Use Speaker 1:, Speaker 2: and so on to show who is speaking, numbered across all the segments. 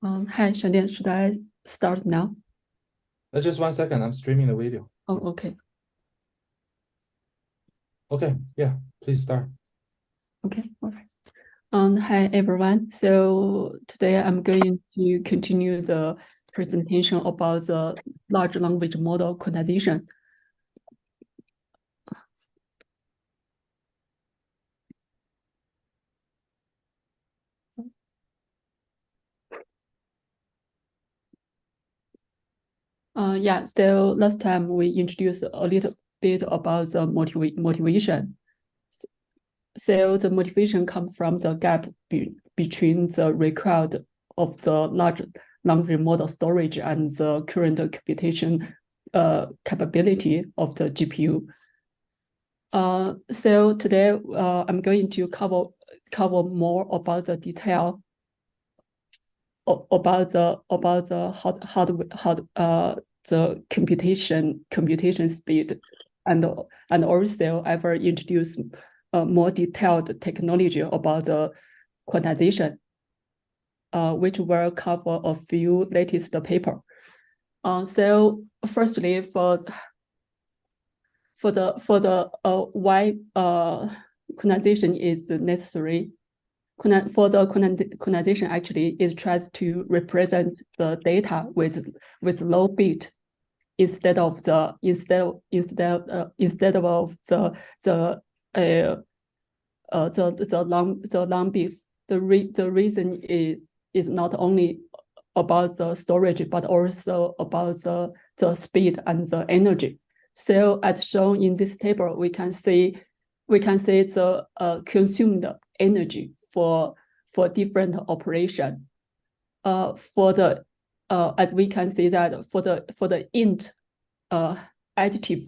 Speaker 1: Hi, Shadian. Should I start now?
Speaker 2: Just 1 second, I'm streaming the video.
Speaker 1: Oh, okay.
Speaker 2: Okay, yeah, please start.
Speaker 1: Okay, all right. Hi, everyone. So today I'm going to continue the presentation about the large language model quantization. Yeah, so last time we introduced a little bit about the motivation. So the motivation comes from the gap between the required of the large language model storage and the current computation capability of the GPU. So today I'm going to cover more about the detail about the computation speed, and also I will introduce more detailed technology about the quantization, which will cover a few latest paper. So firstly, for the why quantization is necessary. For the quantization, actually, it tries to represent the data with low bit instead of the long bits. The reason is not only about the storage but also about the speed and the energy. So as shown in this table, we can see the consumed energy for different operation. For the as we can see that for the int additive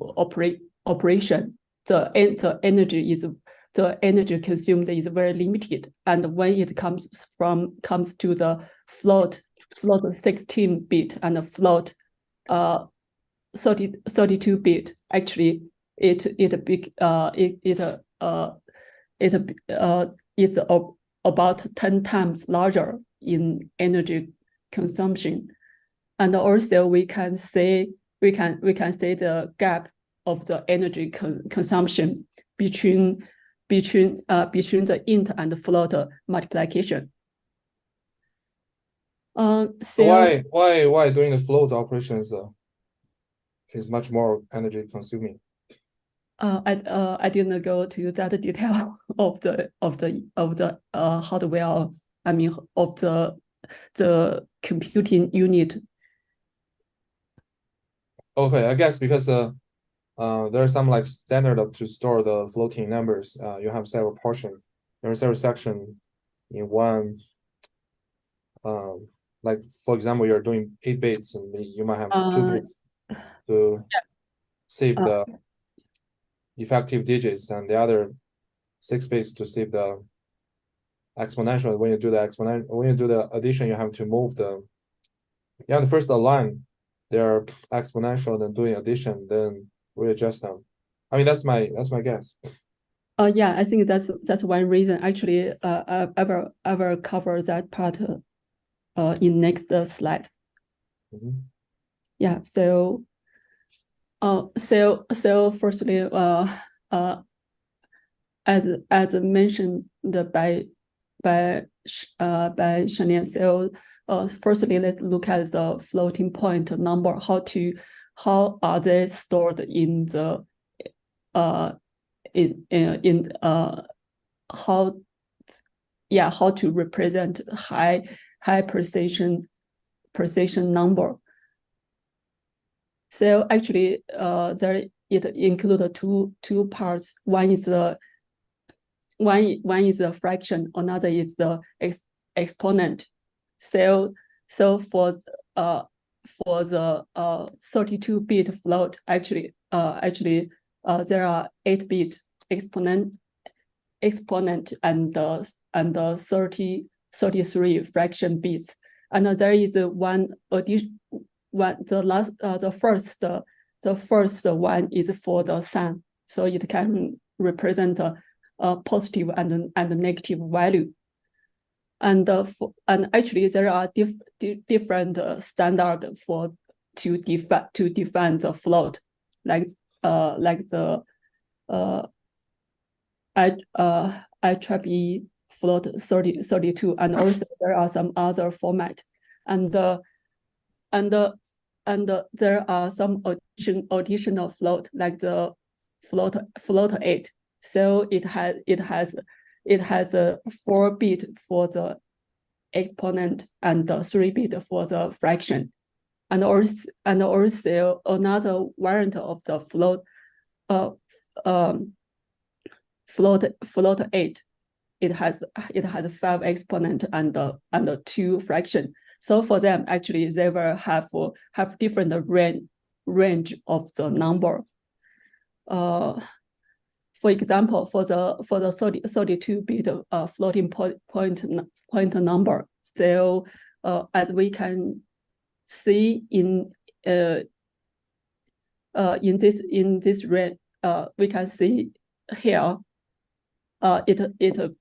Speaker 1: operation, the energy consumed is very limited, and when it comes to the float 16-bit and the float 32-bit, actually it's about 10 times larger in energy consumption. And also we can see the gap of the energy consumption between the int and the float multiplication. So
Speaker 2: Why doing the float operations is much more energy consuming?
Speaker 1: I didn't go to that detail of the hardware. I mean, of the computing unit.
Speaker 2: Okay, I guess because there's some like standard to store the floating numbers. You have several portions. There are several sections in one. Like for example, you're doing 8 bits, and you might have 2 bits to save the effective digits, and the other 6 bits to save the exponential. When you do the addition, you have to move the first align their exponential, then doing addition, then readjust them. I mean, that's my guess.
Speaker 1: Yeah, I think that's one reason. Actually, I will cover that part in next slide. Yeah. So firstly, as mentioned by Shanian, so firstly, let's look at the floating point number. How are they stored in the in how to represent high precision number. So actually, there it includes two parts. One is the fraction, another is the exponent. So for the 32-bit float, actually there are 8-bit exponent and the 33 fraction bits, and there is one addition. The first one is for the sum, so it can represent a positive and negative value. and actually there are different standard to define the float, like the IEEE float 32, and also there are some other format, and there are some additional float, like the float 8. So it has a 4-bit for the exponent and 3-bit for the fraction, and also another variant of the float 8. It has 5 exponent and 2 fraction. So for them, actually, they will have different range of the number. For example, for the 32-bit floating point number. So as we can see in this range, we can see here. It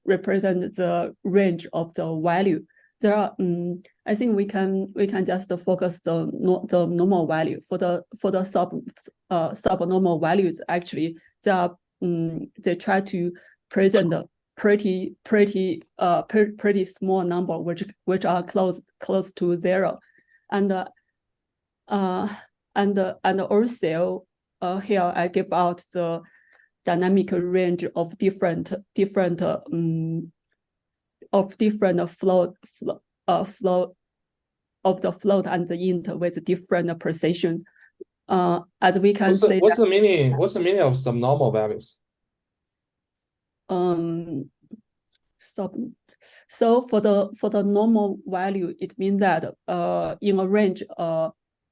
Speaker 1: represents the range of the value. There are, I think we can just focus the normal value for the subnormal values. Actually, they try to present a pretty small number which are close to 0, and also here I give out the dynamic range of different float of the float and the int with different precision. As we can say,
Speaker 2: what's the meaning of subnormal values?
Speaker 1: So for the normal value, it means that in a range,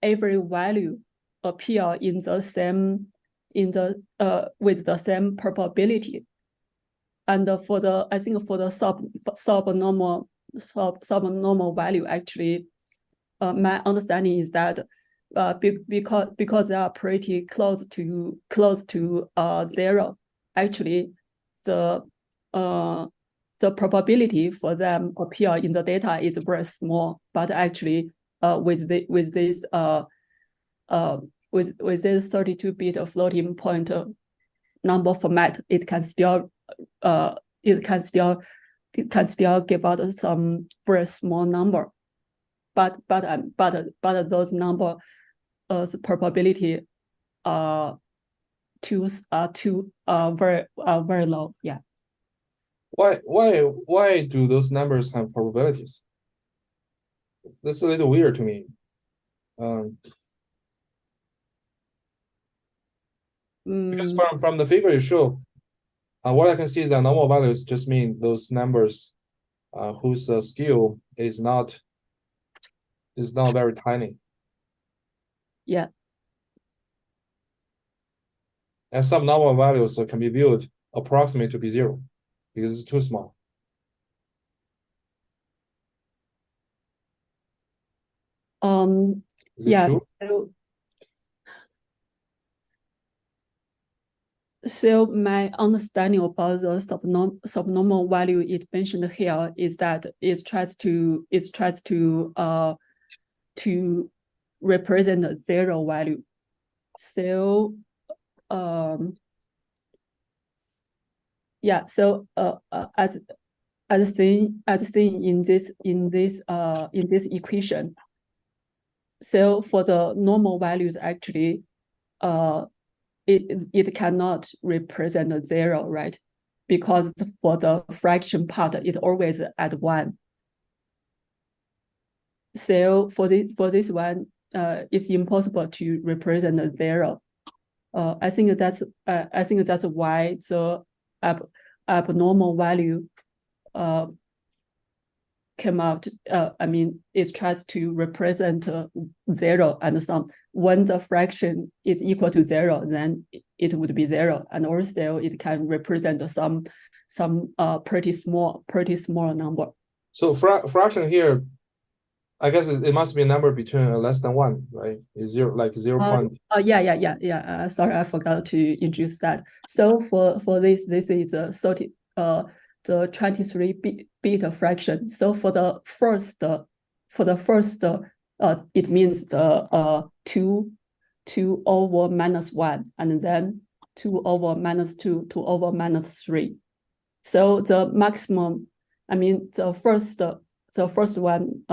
Speaker 1: every value appear in the same with the same probability. And for the subnormal value, actually, my understanding is that because they are pretty close to 0, actually the probability for them appear in the data is very small. But actually, with this 32-bit floating point number format, it can still give out some very small number, but those number probability very low. Yeah.
Speaker 2: Why do those numbers have probabilities? That's a little weird to me. Because from the figure you show, what I can see is that normal values just mean those numbers whose scale is not very tiny.
Speaker 1: Yeah.
Speaker 2: And some normal values can be viewed approximate to be 0 because it's too small. Is it true?
Speaker 1: So my understanding about the subnormal value it mentioned here is that it tries to represent a 0 value. So yeah. So as seen in this equation. So for the normal values, actually, it cannot represent a 0, right? Because for the fraction part, it always at 1. So for this one, it's impossible to represent a 0. I think that's why the abnormal value came out. I mean, it tries to represent 0 and some. When the fraction is equal to 0, then it would be 0, and also it can represent some pretty small number.
Speaker 2: So fraction here, I guess it must be a number between less than 1, right? Is 0 like 0 point?
Speaker 1: Sorry, I forgot to introduce that. So for this is a 30 the 23-bit fraction. So for the first, it means the 2 over minus 1, and then 2 over minus 2, 2 over minus 3. So the maximum, I mean, the first one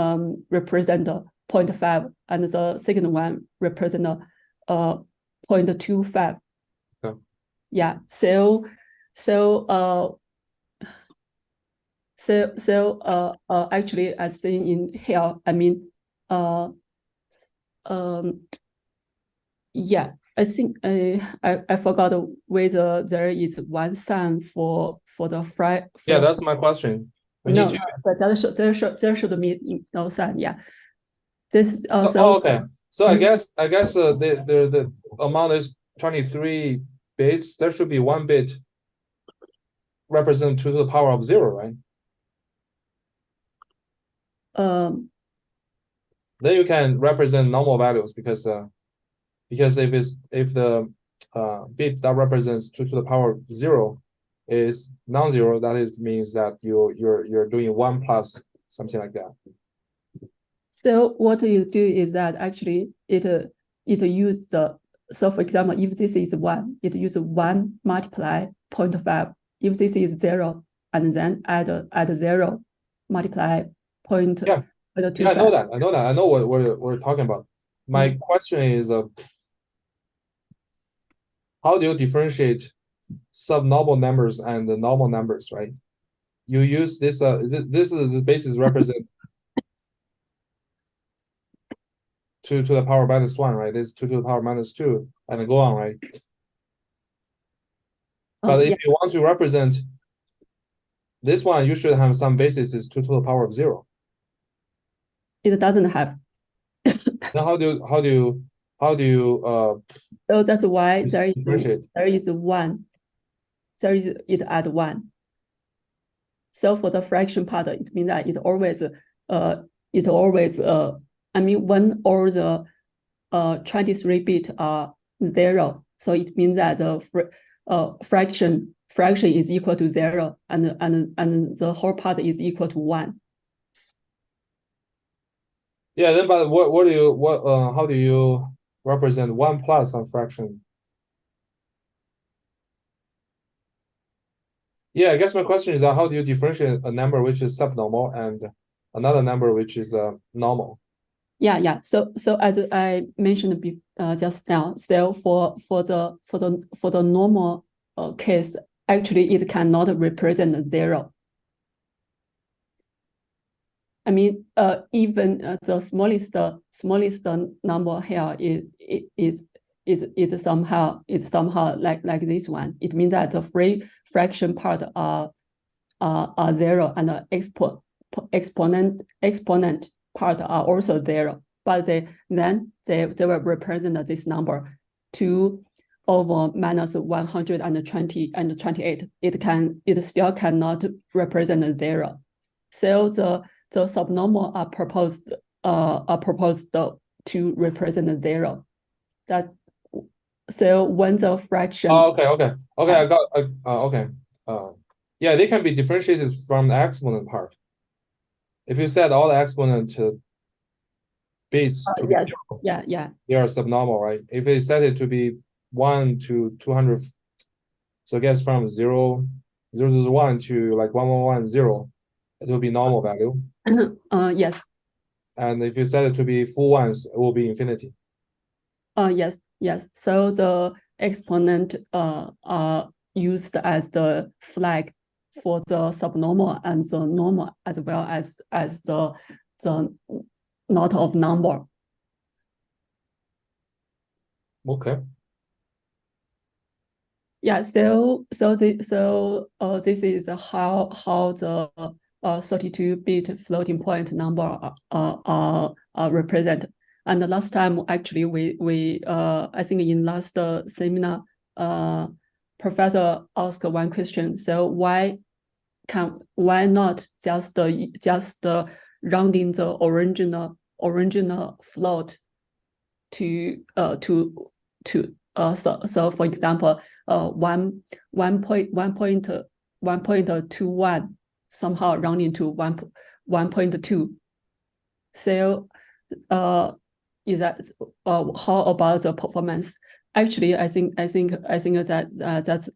Speaker 1: represent 0.5, and the second one represent 0.25.
Speaker 2: Yeah.
Speaker 1: Yeah. So actually, as seen in here, I mean, yeah, I think I forgot whether there is one sign for the fry.
Speaker 2: Yeah, that's my question.
Speaker 1: No, but there should be no sign. Yeah, this also.
Speaker 2: Oh, okay. So I guess the amount is 23 bits. There should be 1 bit represent 2 to the power of 0, right? Then you can represent normal values because if the bit that represents 2 to the power of 0 is non-zero, that means that you're doing 1 plus something like that.
Speaker 1: So what you do is that actually it uses so for example, if this is 1, it uses 1 multiply 0.5. If this is 0, and then add 0 multiply 0.25.
Speaker 2: Yeah, I know that. I know what we're talking about. My question is, how do you differentiate subnormal numbers and the normal numbers, right? You use this, this is the basis represent 2 to the power minus 1, right? This is 2 to the power minus 2, and go on, right? But if you want to represent this one, you should have some basis is 2 to the power of 0.
Speaker 1: It doesn't have.
Speaker 2: Then how do you
Speaker 1: so that's why there is 1. There is it at 1. So for the fraction part, it means that it always I mean, when all the 23 bit are 0, so it means that the fraction is equal to 0, and the whole part is equal to 1.
Speaker 2: Yeah, then but how do you represent 1 plus some fraction? Yeah, I guess my question is how do you differentiate a number which is subnormal and another number which is normal?
Speaker 1: Yeah. So as I mentioned just now, so for the normal case, actually it cannot represent 0. I mean, even the smallest number here is somehow like this one. It means that the free fraction part are 0, and the exponent part are also 0, but they will represent this number 2 over minus 120 and 28. It still cannot represent 0. So the subnormal are proposed to represent 0. That so when the fraction.
Speaker 2: Oh, okay. I got okay. Yeah, they can be differentiated from the exponent part. If you set all the exponent bits to be 0, they are subnormal, right? If you set it to be 1 to 200, so I guess from 0, 1 to like 1110, it will be normal value.
Speaker 1: Yes.
Speaker 2: And if you set it to be full ones, it will be infinity.
Speaker 1: Yes. So the exponent are used as the flag for the subnormal and the normal, as well as the not of number.
Speaker 2: Okay.
Speaker 1: Yeah. So this is how the 32-bit floating point number are represented. And the last time, actually, we I think in last seminar, professor asked one question. So why not just rounding the original float to so for example 1.25 1.21 somehow rounding to 1.2. So is that how about the performance? Actually, I think that that's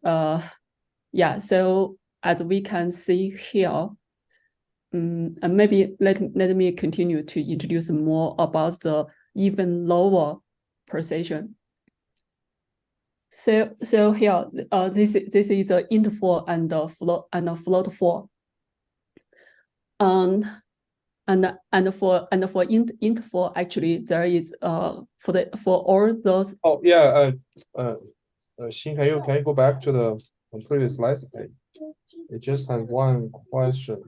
Speaker 1: yeah. So as we can see here, and maybe let me continue to introduce more about the even lower precision. So here, this is the interval and the float 4. And for interval, actually there is for all those.
Speaker 2: Oh yeah, Xin, can you go back to the previous slide? I just had one question.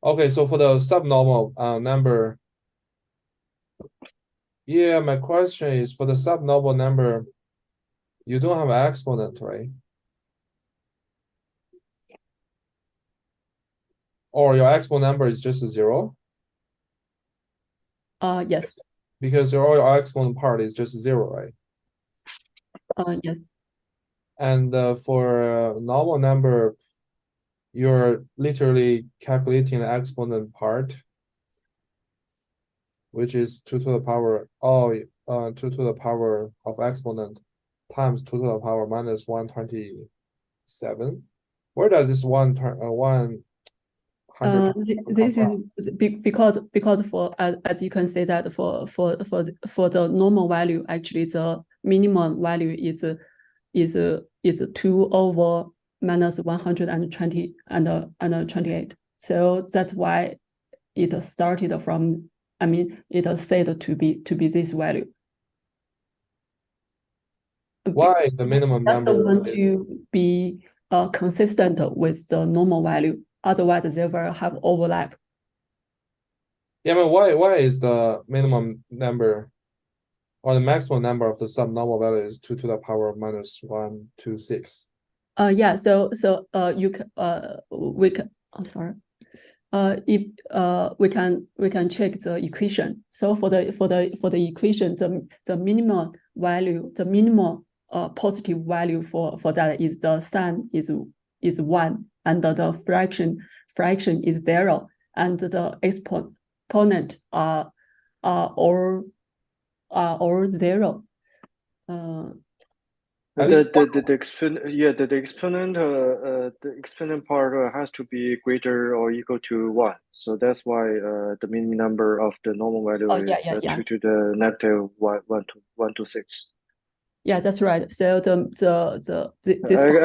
Speaker 2: Okay, so for the subnormal number, yeah, my question is for the subnormal number, you don't have an exponent, right? Or your exponent number is just a 0?
Speaker 1: Yes.
Speaker 2: Because your exponent part is just 0, right?
Speaker 1: Yes.
Speaker 2: And for normal number, you're literally calculating the exponent part, which is 2 to the power 2 to the power of exponent times 2 to the power minus 127. Where does this 100?
Speaker 1: This is because for as you can say that for the normal value, actually the minimum value is 2 over minus 120 and 28. So that's why it started from, I mean, it is said to be this value.
Speaker 2: Why the minimum number?
Speaker 1: Just want to be consistent with the normal value. Otherwise, they will have overlap.
Speaker 2: Yeah, but why is the minimum number or the maximum number of the subnormal value is 2 to the power of minus 126?
Speaker 1: Yeah. So you can we can. I'm sorry. If we can check the equation. So for the equation, the minimum value, the minimum positive value for that is the sign is 1, and the fraction is 0, and the exponent are all 0.
Speaker 3: The exponent part has to be greater or equal to 1. So that's why the minimum number of the normal value is 2 to the negative 126.
Speaker 1: Yeah, that's right. So this
Speaker 3: I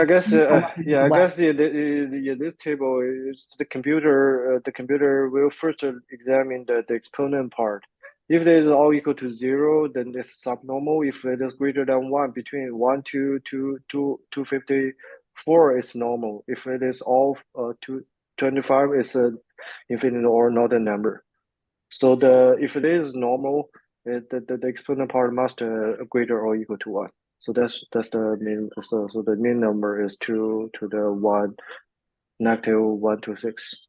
Speaker 3: guess this table is the computer will first examine the exponent part. If it is all equal to 0, then it's subnormal. If it is greater than 1, between 1 to 254, it's normal. If it is all 225, it's an infinite or not a number. So if it is normal, the exponent part must greater or equal to 1. So that's the mean. So the mean number is 2 to the 1 negative 126.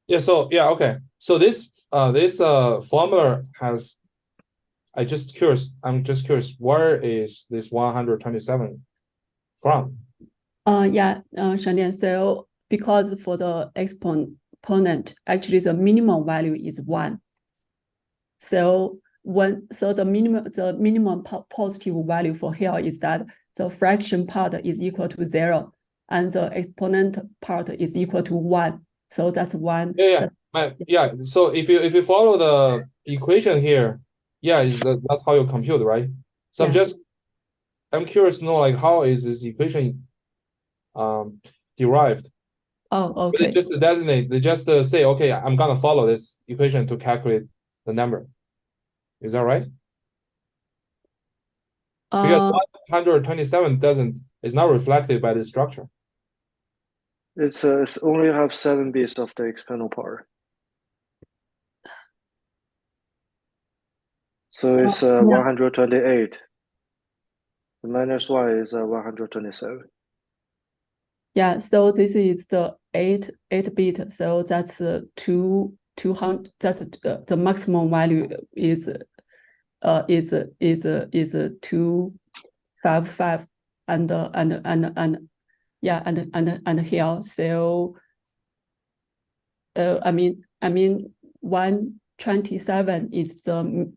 Speaker 2: Yeah. So yeah. Okay. So this formula has. I'm just curious. Where is this 127 from?
Speaker 1: Yeah, Shandian. So because for the exponent, actually the minimum value is 1. So the minimum positive value for here is that the fraction part is equal to 0, and the exponent part is equal to 1. So that's 1.
Speaker 2: Yeah. Yeah. So if you follow the equation here, yeah, that's how you compute, right? So yeah. I'm curious to know, like, how is this equation derived?
Speaker 1: Oh, okay.
Speaker 2: They just designate. They just say, okay, I'm gonna follow this equation to calculate the number. Is that right? Because 127 is not reflected by the structure.
Speaker 3: It's only have 7 bits of the exponent part. So it's 128. The minus 1 is 127.
Speaker 1: Yeah, so this is the 8-bit. So that's 200. That's the maximum value is 2 5 and here. So I mean 127 is the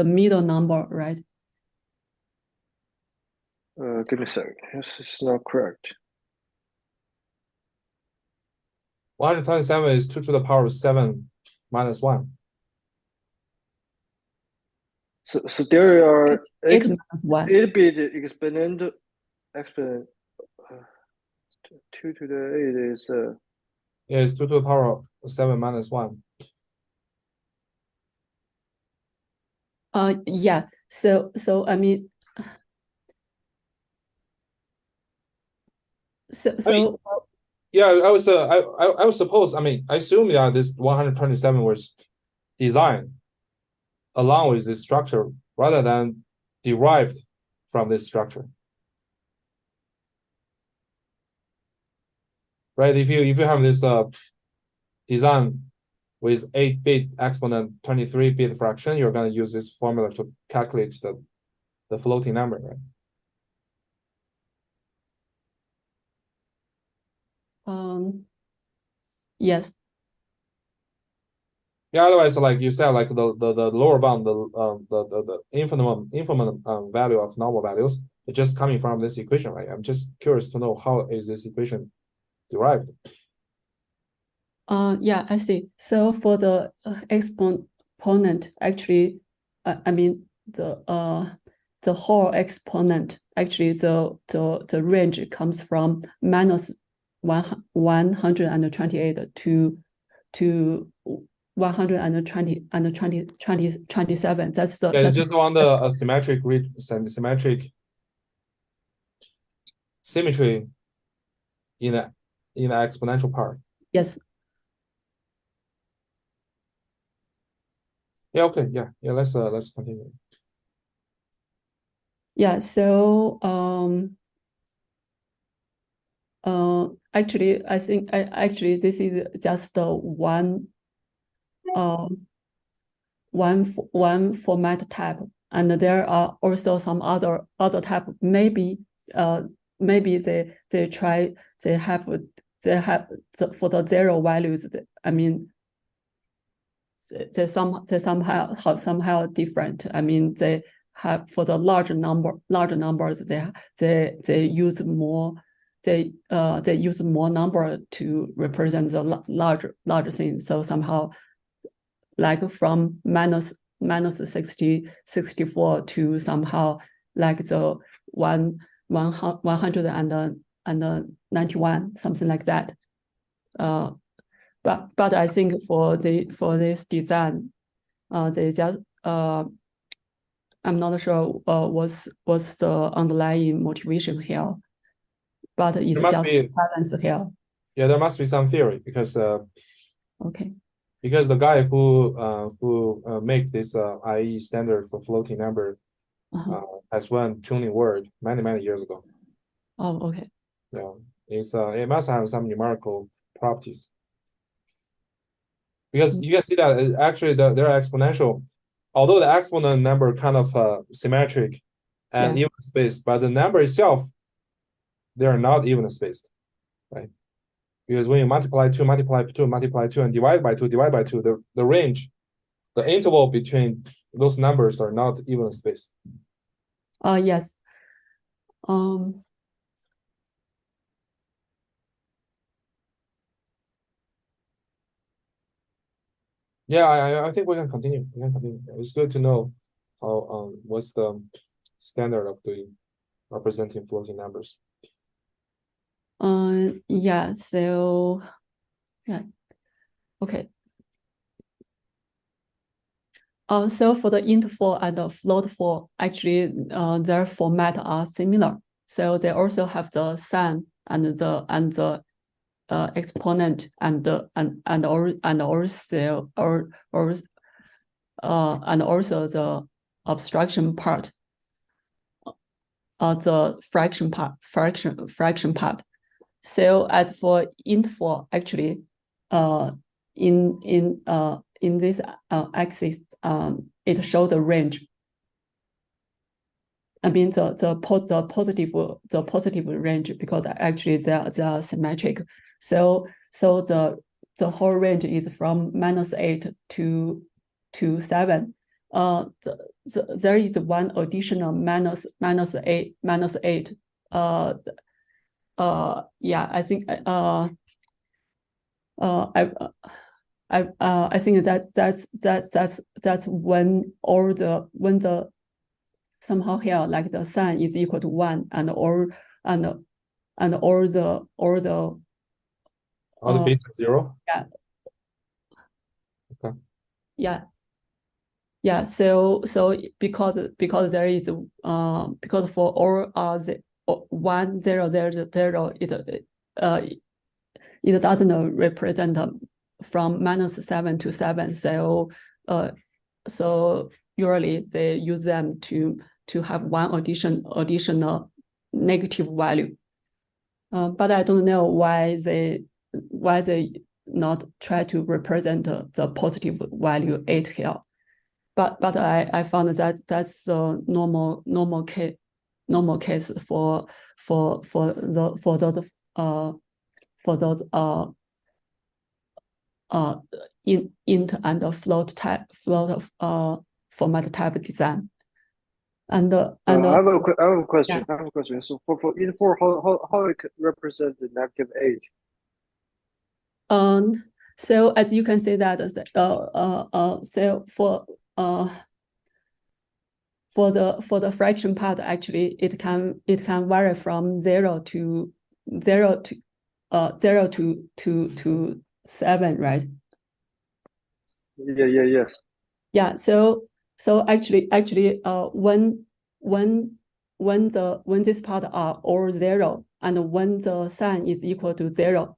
Speaker 1: middle number, right?
Speaker 3: Give me a second. This is not correct.
Speaker 2: 127 is 2 to the power of 7 minus 1.
Speaker 3: So there are
Speaker 1: 8 minus 1.
Speaker 3: 8-bit exponent 2 to the 8 is
Speaker 2: Yeah, it's 2 to the power of 7 minus 1.
Speaker 1: Yeah. So I mean,
Speaker 2: yeah, I would suppose. I mean, I assume that this 127 was designed along with this structure rather than derived from this structure. Right? If you have this design with 8-bit exponent 23-bit fraction, you're going to use this formula to calculate the floating number, right?
Speaker 1: Yes.
Speaker 2: Yeah. Otherwise, like you said, like the lower bound, the infinite value of normal values, it's just coming from this equation, right? I'm just curious to know how is this equation derived.
Speaker 1: Yeah, I see. So for the exponent, actually, I mean the whole exponent, actually the range comes from minus 128 to 120 and 27. That's the
Speaker 2: Yeah, just on the symmetric symmetry in the exponential part.
Speaker 1: Yes.
Speaker 2: Yeah. Okay. Yeah. Let's continue.
Speaker 1: Yeah. So actually, I think actually this is just the one format type, and there are also some other type. Maybe they have for the zero values. I mean, they somehow different. I mean, they have for the larger numbers they use more. They use more number to represent the larger things. So somehow, like from minus 64 to somehow like the 191, something like that. But I think for this design, they just I'm not sure what's the underlying motivation here, but it's just balance here.
Speaker 2: Yeah, there must be some theory because
Speaker 1: okay.
Speaker 2: Because the guy who make this IE standard for floating number has one tuning word many years ago.
Speaker 1: Oh, okay.
Speaker 2: Yeah, it must have some numerical properties. Because you can see that actually there are exponential, although the exponent number kind of symmetric and even spaced, but the number itself, they are not even spaced, right? Because when you multiply 2, multiply 2, multiply 2, and divide by 2, the range, the interval between those numbers are not even spaced.
Speaker 1: Yes.
Speaker 2: Yeah, I think we can continue. It's good to know how what's the standard of doing representing floating numbers.
Speaker 1: Yeah. So yeah. Okay. So for the int4 and the float4, actually, their format are similar. So they also have the sign and the exponent and also the abstraction part, the fraction part. So as for int4, actually, in this axis, it shows the range. I mean the positive range, because actually they are symmetric. So the whole range is from -8 to 7. There is one additional -8. Yeah, I think I think that's when the somehow here, like the sign is equal to 1, and all the
Speaker 2: base are 0.
Speaker 1: Yeah.
Speaker 2: Okay.
Speaker 1: Yeah. So because there is because for all the 1 0 0 0, it doesn't represent from -7 to 7. So usually they use them to have one additional negative value. But I don't know why they not try to represent the positive value 8 here. But I found that that's a normal case for those int and float format type design. And
Speaker 3: I have a question.
Speaker 1: Yeah.
Speaker 3: I have a question. So for int4, how it could represent the -8?
Speaker 1: So as you can see that so for the fraction part, actually it can vary from 0 to 7, right?
Speaker 3: Yes.
Speaker 1: Yeah. So actually when this part are all 0, and when the sign is equal to 0,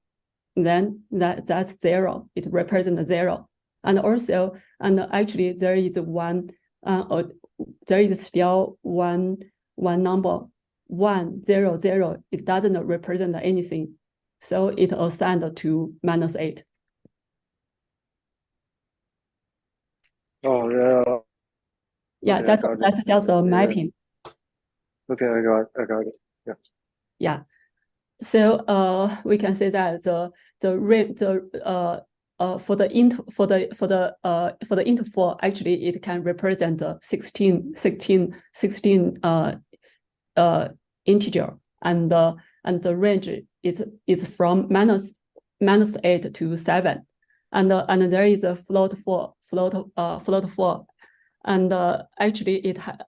Speaker 1: then that's 0. It represents 0. And also, and actually there is still one number 1 0 0. It doesn't represent anything, so it assigned to -8.
Speaker 3: Oh yeah.
Speaker 1: Yeah,
Speaker 3: Okay,
Speaker 1: that's just a mapping.
Speaker 3: Okay, I got it. Yeah.
Speaker 1: Yeah. So we can say that for the int4, actually it can represent 16 integer, and the range is from -8 to 7, and there is a float 4, and actually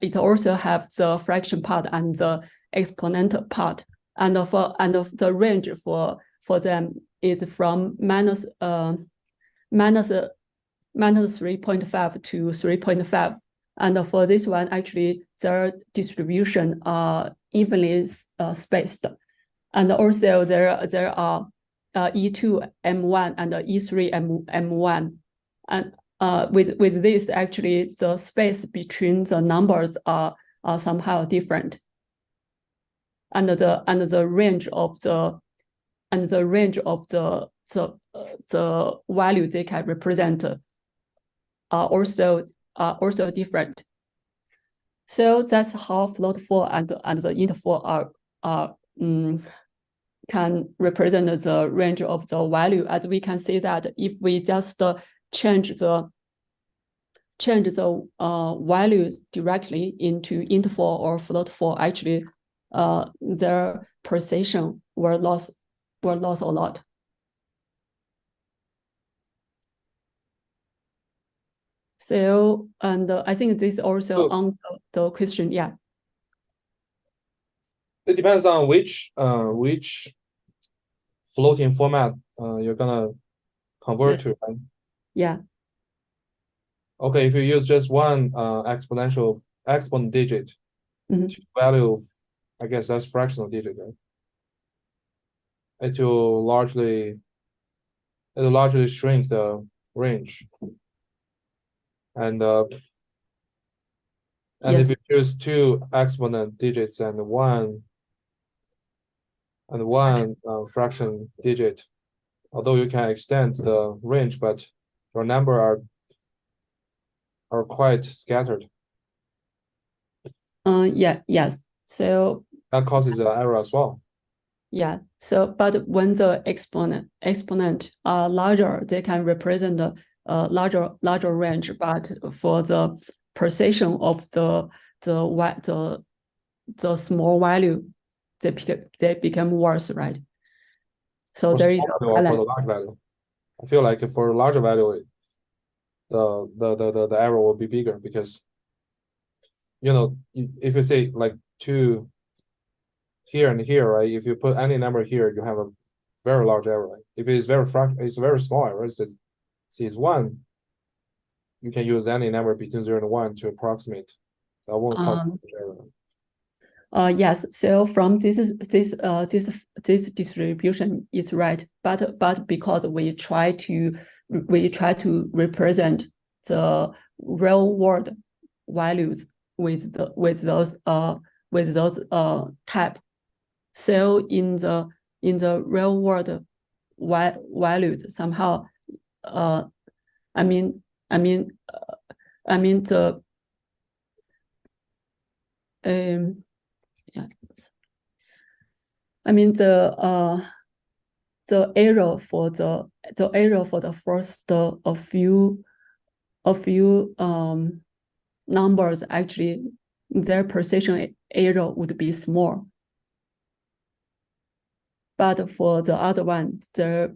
Speaker 1: it also have the fraction part and the exponential part, and the range for them is from -3.5 to 3.5, and for this one, actually their distribution are evenly spaced, and also there are E2 M1 and E3 M1, and with this, actually the space between the numbers are somehow different, and the range of the value they can represent are also different. So that's how float 4 and the int 4 can represent the range of the value. As we can see that if we just change the value directly into int 4 or float 4, actually their precision were lost a lot. So, and I think this also on the question. Yeah.
Speaker 2: It depends on which floating format you're gonna convert to, right?
Speaker 1: Yeah.
Speaker 2: Okay, if you use just one exponent digit to value, I guess that's fractional digit, right? It will largely shrink the range. And
Speaker 1: Yes.
Speaker 2: If you choose 2 exponent digits and one fraction digit, although you can extend the range, but your number are quite scattered.
Speaker 1: Yes. So
Speaker 2: that causes an error as well.
Speaker 1: yeah. So but when the exponent are larger, they can represent a larger range. But for the precision of the small value, they become worse, right? So
Speaker 2: For
Speaker 1: there is
Speaker 2: small
Speaker 1: a
Speaker 2: value or for the
Speaker 1: balance.
Speaker 2: large value. I feel like for larger value, the error will be bigger because if you say like 2 here and here, right? If you put any number here, you have a very large error. Right? If it's it's very small error. It's 1. You can use any number between 0 and 1 to approximate. That won't cause error.
Speaker 1: Yes. So from this distribution is right, but because we try to represent the real world values with those type. So in the real world values somehow, I mean the yeah. I mean the error for the first a few numbers, actually their precision error would be small. But for the other one, their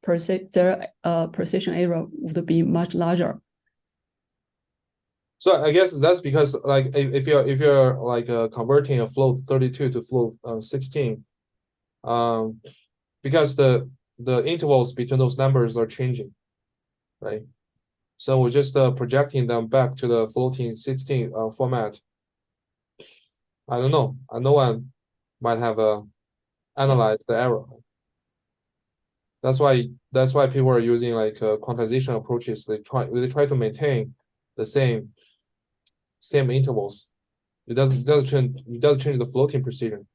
Speaker 1: precision error would be much larger.
Speaker 2: So I guess that's because like if you're like converting a float 32 to float 16, because the intervals between those numbers are changing, right? So we're just projecting them back to the floating 16 format. I don't know. No one might have analyzed the error. That's why people are using like quantization approaches. They try to maintain the same intervals. It doesn't change the floating precision.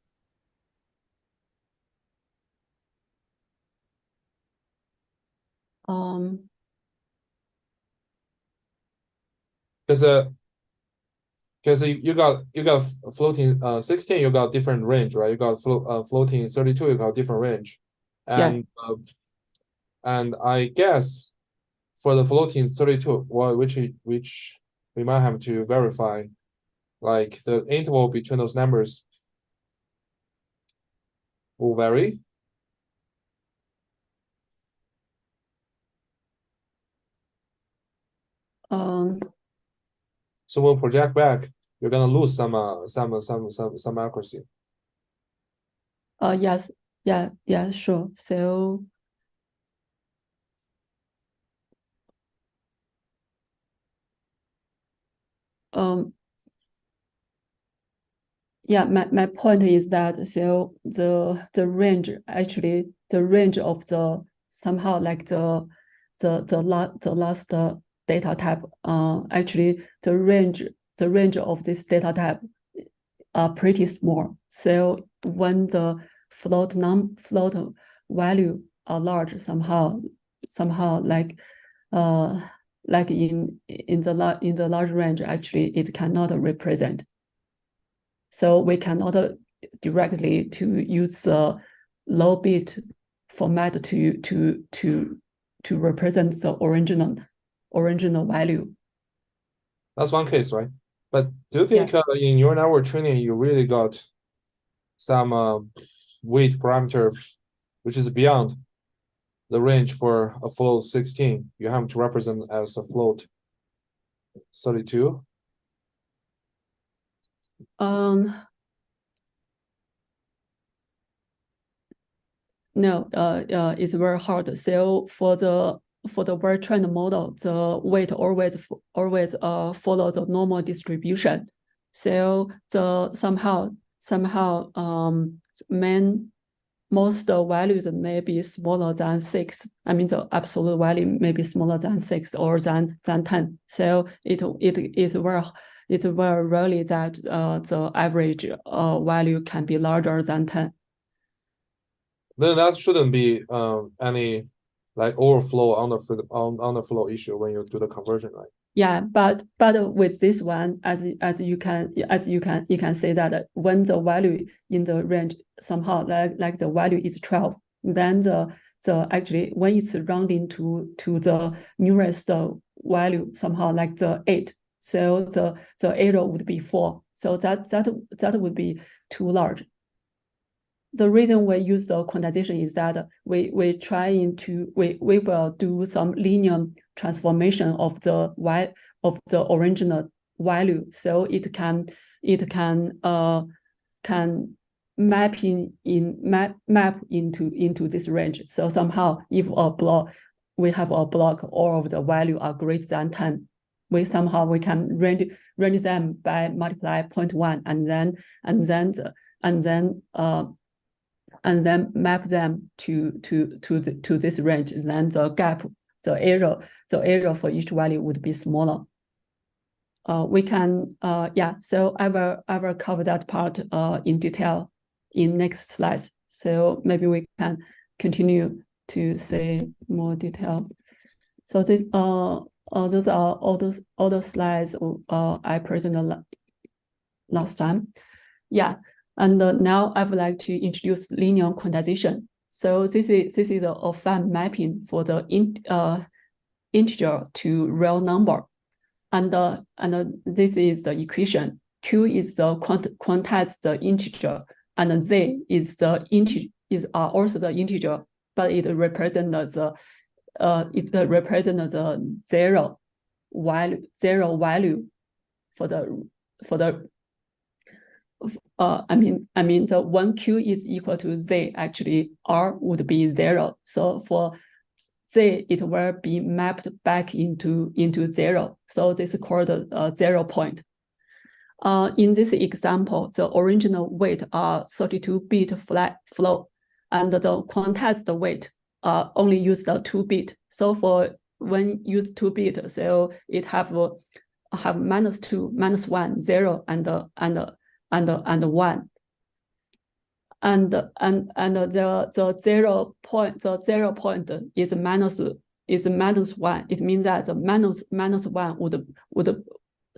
Speaker 2: Because you got floating 16, you got different range, right? You got floating 32, you got different range, and and I guess for the floating 32, well, which we might have to verify, like the interval between those numbers will vary. So we'll project back. You're gonna lose some accuracy.
Speaker 1: Yes. Yeah, sure. So yeah, my point is that so the range, actually the range of the somehow like the last data type, actually the range of this data type are pretty small. So when the float value are large, somehow like in the large range, actually it cannot represent. So we cannot directly to use the low bit format to represent the original value.
Speaker 2: That's one case, right? But do you think in your network training you really got some weight parameter which is beyond the range for a float 16? You have to represent as a float 32?
Speaker 1: No, it's very hard. So for the well-trained model, the weight always follow the normal distribution. So the somehow most values may be smaller than 6. I mean, the absolute value may be smaller than 6 or than 10. So it is very rarely that the average value can be larger than 10.
Speaker 2: Then that shouldn't be any like overflow underflow issue when you do the conversion, right?
Speaker 1: Yeah, but with this one, as you can say that when the value in the range somehow like the value is 12, then the actually when it's rounding to the nearest value somehow like the 8, so the error would be 4. So that would be too large. The reason we use the quantization is that we will do some linear transformation of the original value, so it can map into this range. So somehow if we have a block, all of the value are greater than 10, we can range them by multiply 0.1 and then map them to this range. Then the gap, the error for each value would be smaller. We can so I will cover that part in detail in next slides. So maybe we can continue to say more detail. So this those are all the slides I presented last time. Yeah. And now I would like to introduce linear quantization. So this is a fun mapping for the integer to real number, and this is the equation. Q is the quantized integer, and Z is also the integer, but it represents the zero value for the the 1Q is equal to Z, actually R would be 0. So for Z, it will be mapped back into 0. So this is called a 0 point. In this example, the original weight are 32-bit float, and the quantized weight only used 2-bit. So for when use 2-bit, so it have -2, -1, 0, and 1, and the 0 point is -1. It means that the -1 would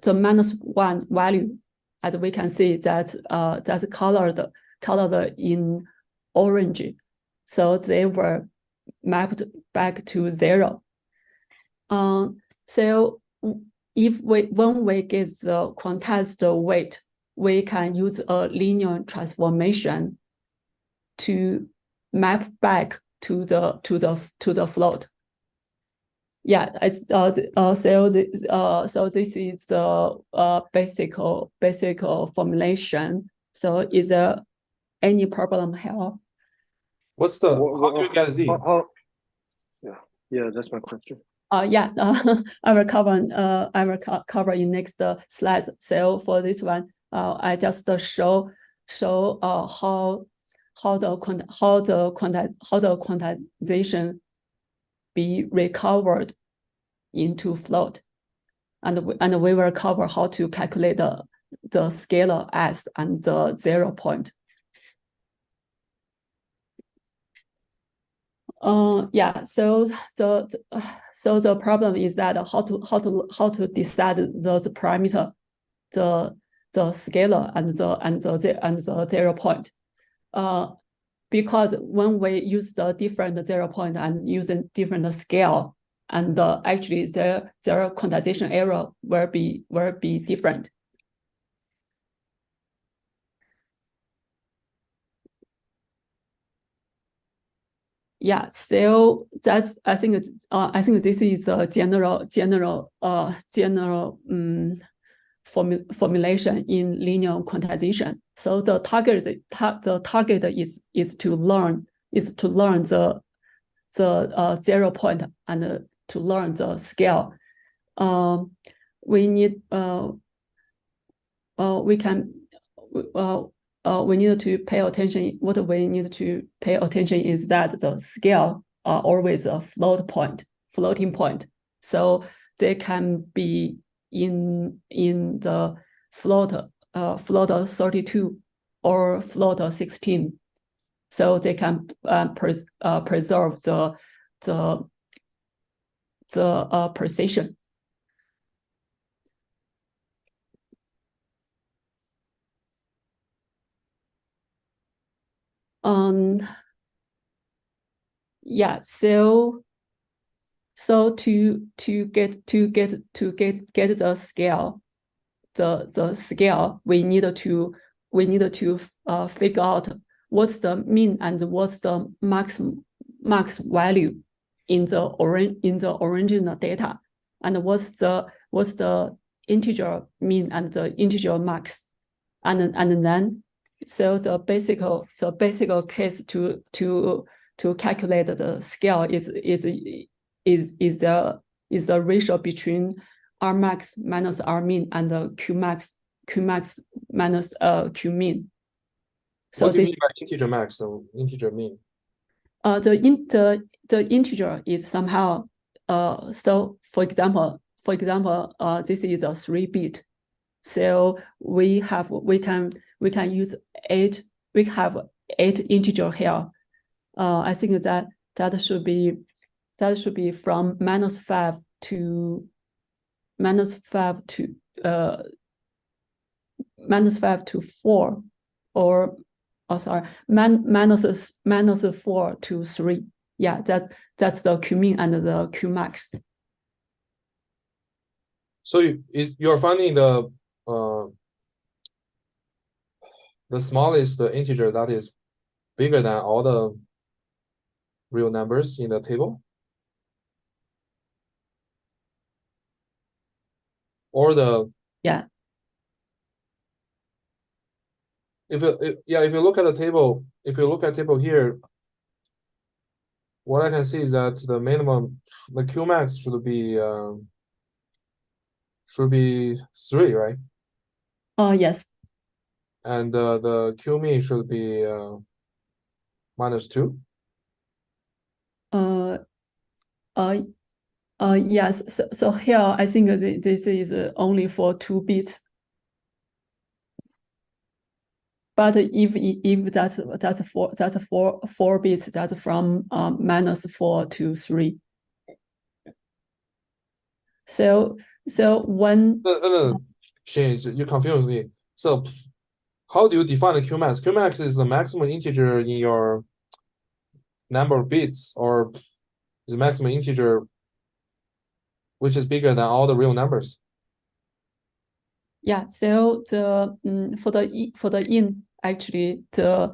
Speaker 1: the -1 value, as we can see, that's colored in orange, so they were mapped back to 0. So when we get the quantized weight, we can use a linear transformation to map back to the float. Yeah, it's so this is the basic formulation. So is there any problem here?
Speaker 2: What's the how do you get Z?
Speaker 3: Yeah, that's my question.
Speaker 1: I will cover in next slides. So for this one, I just show how the quantization be recovered into float, and we will cover how to calculate the scalar S and the 0 point. So the problem is that how to decide the parameter, the scalar and the 0 point, because when we use the different 0 point and using different scale, and actually their quantization error will be different. Yeah, so that's I think this is a general formulation in linear quantization. So the target is to learn the 0 point and to learn the scale. We need we need to pay attention. What we need to pay attention is that the scale are always a floating point. So they can be in the float 32 or float 16. So they can preserve the precision. Yeah, so to get the scale, the scale, we need to figure out what's the mean and what's the max value in the original data, and what's the integer mean and the integer max, and then so the basic case to calculate the scale is the ratio between R max minus R mean and the Q max minus Q mean. So
Speaker 2: what do you mean by integer max or integer mean?
Speaker 1: The integer is somehow so for example this is a 3-bit, so we can use 8, we have 8 integer here. I think that should be from -5 to -5 to 4, or sorry, -4 to 3. Yeah, that's the Q mean and the Q max.
Speaker 2: So you're finding the smallest integer that is bigger than all the real numbers in the table, or
Speaker 1: yeah.
Speaker 2: If you look at the table, here, what I can see is that the minimum, the Q max should be 3, right?
Speaker 1: Yes.
Speaker 2: And the Q mean should be -2.
Speaker 1: Yes. So here I think this is only for 2 bits. But if that's 4 bits, that's from -4 to 3. So when
Speaker 2: Shane, you confuse me. So how do you define the Q max? Q max is the maximum integer in your number of bits, or is the maximum integer which is bigger than all the real numbers?
Speaker 1: Yeah, so the for the in, actually the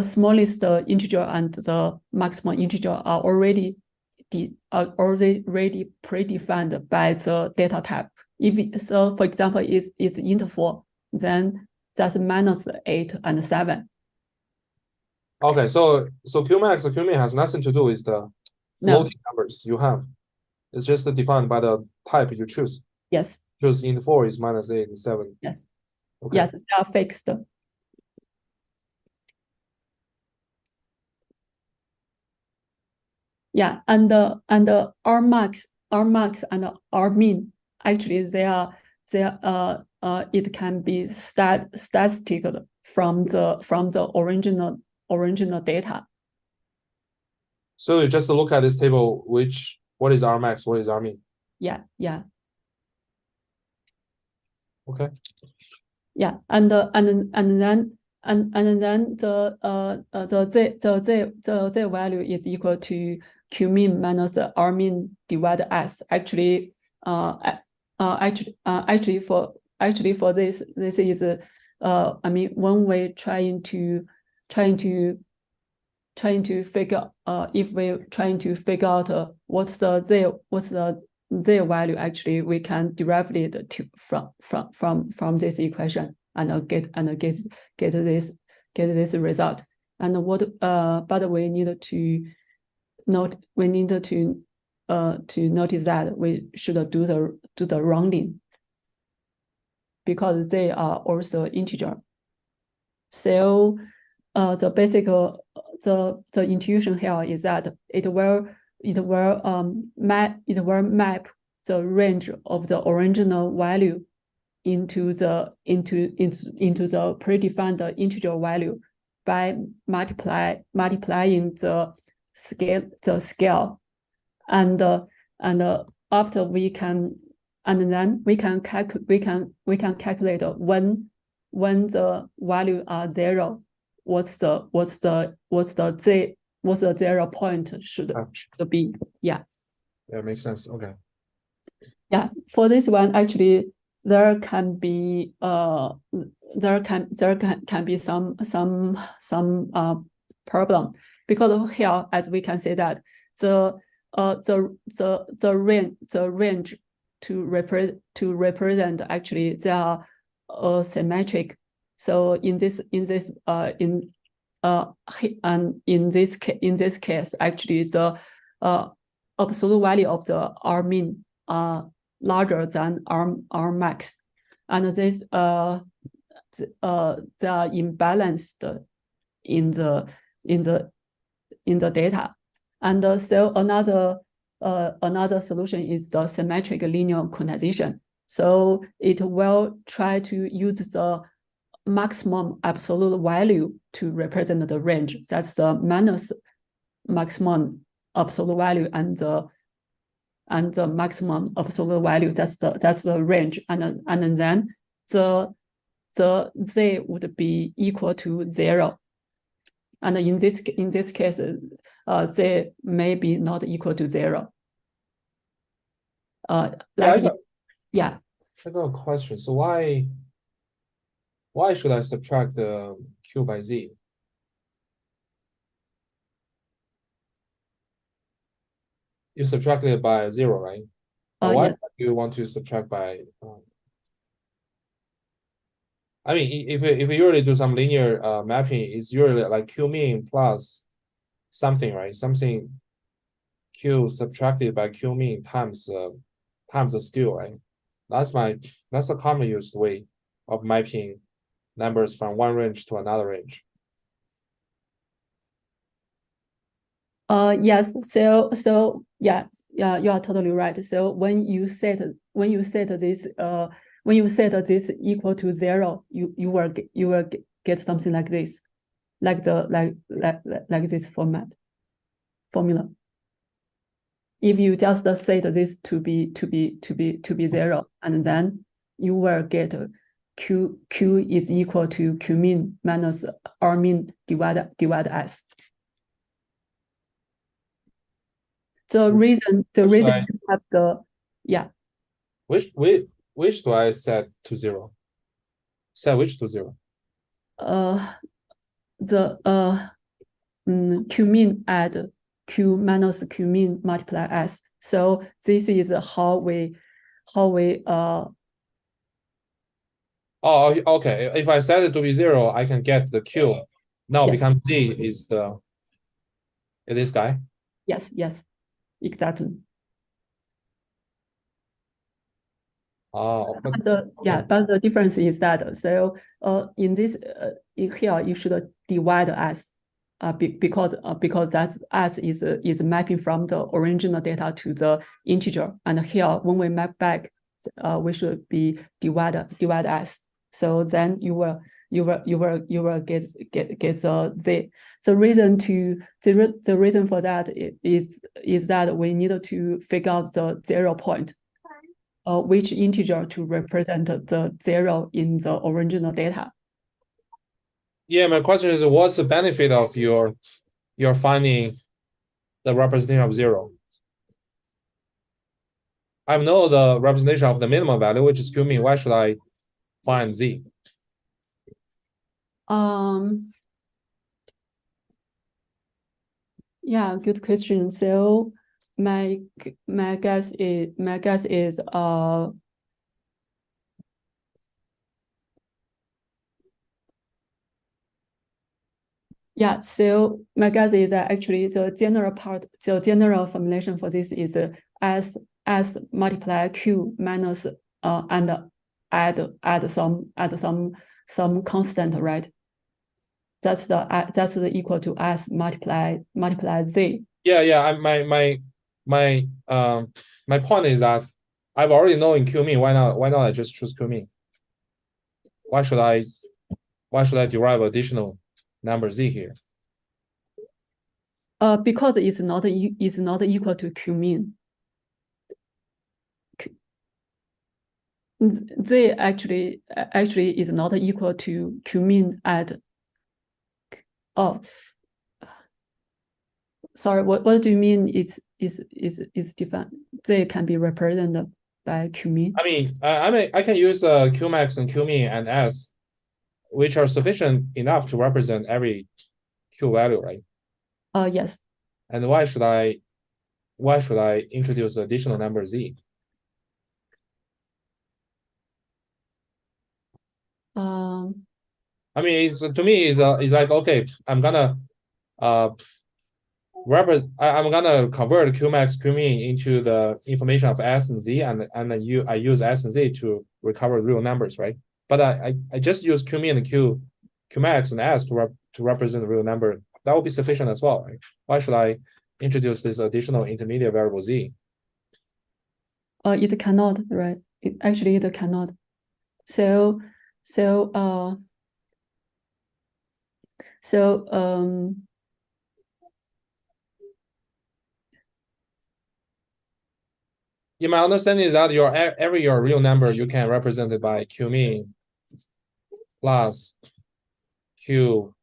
Speaker 1: smallest integer and the maximum integer are already predefined by the data type. So for example, it's int 4, then that's -8 and 7.
Speaker 2: Okay, so Q max, Q mean has nothing to do with the floating numbers you have. It's just defined by the type you choose.
Speaker 1: Yes.
Speaker 2: Choose int 4 is -8 and 7.
Speaker 1: Yes.
Speaker 2: Okay.
Speaker 1: Yes, they are fixed. Yeah, and R max and R mean, actually it can be statistical from the original data.
Speaker 2: So you just look at this table, what is R max, what is R mean?
Speaker 1: Yeah.
Speaker 2: Okay.
Speaker 1: Yeah, and then the Z value is equal to Q mean minus R mean divided S. Actually for this is one way trying to figure if we're trying to figure out what's the Z value, actually we can derive it from this equation and get this result. And but we need to notice that we should do the rounding, because they are also integer. So the basic the intuition here is that it will map the range of the original value into the predefined integer value by multiplying the scale, and after we can calculate when when the value are 0, what's the 0 point should be. Yeah.
Speaker 2: That makes sense. Okay.
Speaker 1: Yeah, for this one, actually, there can be there can be some problem, because here, as we can see that the range to represent actually they are symmetric. So in this case, actually the absolute value of the R min are larger than R max, and this they are imbalanced in the data. And so another solution is the symmetric linear quantization. So it will try to use the maximum absolute value to represent the range. That's the minus maximum absolute value, and the maximum absolute value, that's the range, and then the z would be equal to 0. And in this case, z may be not equal to 0. Yeah.
Speaker 2: I got a question. So why should I subtract the q by z? You subtracted it by 0, right? Why do you want to subtract by? I mean, if you usually do some linear mapping, it's usually like q min plus something, right? Something q subtracted by q min times the skew, right? That's a common used way of mapping numbers from one range to another range.
Speaker 1: Yes. So yeah, you are totally right. So when you set this equal to 0, you will get something like this, like this formula. If you just set this to be 0, and then you will get q is equal to q min minus R min divide S. The reason you have the
Speaker 2: Which do I set to 0? Set which to 0?
Speaker 1: The q min add q minus q min multiply S. So this is how we
Speaker 2: Oh, okay. If I set it to be 0, I can get the q. Now become z is this guy.
Speaker 1: Yes, exactly.
Speaker 2: Oh,
Speaker 1: but the difference is that, so in this here you should divide S, because that S is mapping from the original data to the integer, and here when we map back, we should be divide S. So then you will get the reason for that is that we need to figure out the 0 point, which integer to represent the 0 in the original data.
Speaker 2: Yeah, my question is, what's the benefit of your finding the representation of 0? I know the representation of the minimum value, which is q min. Why should I find z?
Speaker 1: Yeah, good question. So my guess is yeah, so my guess is that actually the general formulation for this is S multiply q minus and add some constant, right? That's the equal to S multiply z.
Speaker 2: Yeah. My point is that I've already known q min. Why not I just choose q min? Why should I derive additional number z here?
Speaker 1: Because it's not equal to q min. Z actually is not equal to Qmin at. Oh, sorry. What do you mean? It's defined. Z can be represented by Qmin.
Speaker 2: I mean, I can use Qmax and Qmin and S, which are sufficient enough to represent every Q value, right?
Speaker 1: Yes.
Speaker 2: And why should I introduce additional number Z? I mean, to me, it's like, okay, I'm gonna I'm gonna convert Qmax, Qmin into the information of S and Z, and then I use S and Z to recover real numbers, right? But I just use Qmin and Qmax and S to represent the real number. That will be sufficient as well, right? Why should I introduce this additional intermediate variable Z?
Speaker 1: It cannot, right? It cannot. So
Speaker 2: in my understanding is that your real number you can represent it by Qmin plus Q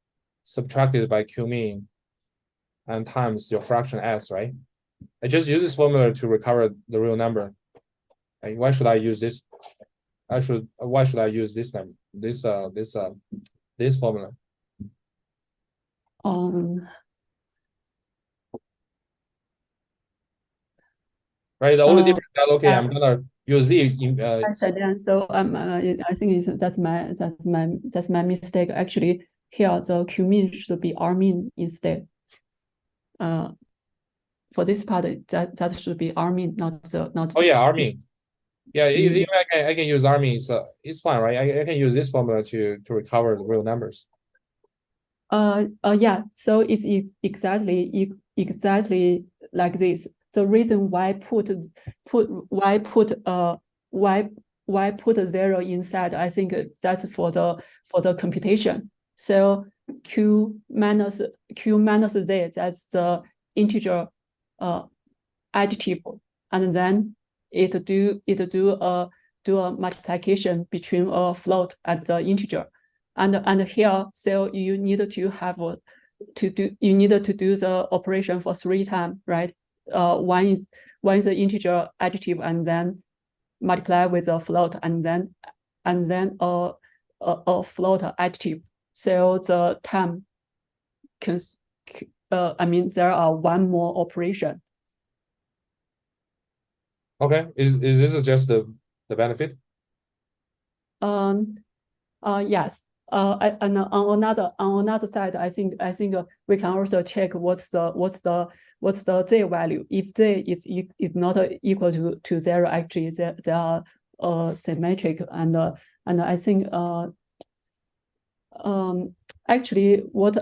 Speaker 2: subtracted by Qmin and times your fraction S, right? I just use this formula to recover the real number. Right? Why should I use this? Why should I use this number? This formula? Right. The only difference that okay, I'm gonna use Z in.
Speaker 1: So I think that's my mistake. Actually, here the Qmin should be Rmin instead. For this part, that should be Rmin, not.
Speaker 2: Oh yeah, Rmin. Yeah, even I can use Rmin. So it's fine, right? I can use this formula to recover the real numbers.
Speaker 1: Yeah. So it's exactly like this. The reason why put 0 inside, I think that's for the computation. So Q minus Z, that's the integer additive, and then it do a multiplication between a float and the integer, and here, so you need to have to do the operation for 3 times, right? One is the integer additive, and then multiply with a float, and then a float additive. So the time I mean, there are one more operation.
Speaker 2: Okay, is this just the benefit?
Speaker 1: Yes. And on another side, I think we can also check what's the Z value. If Z is not equal to 0, actually they are symmetric, and I think actually what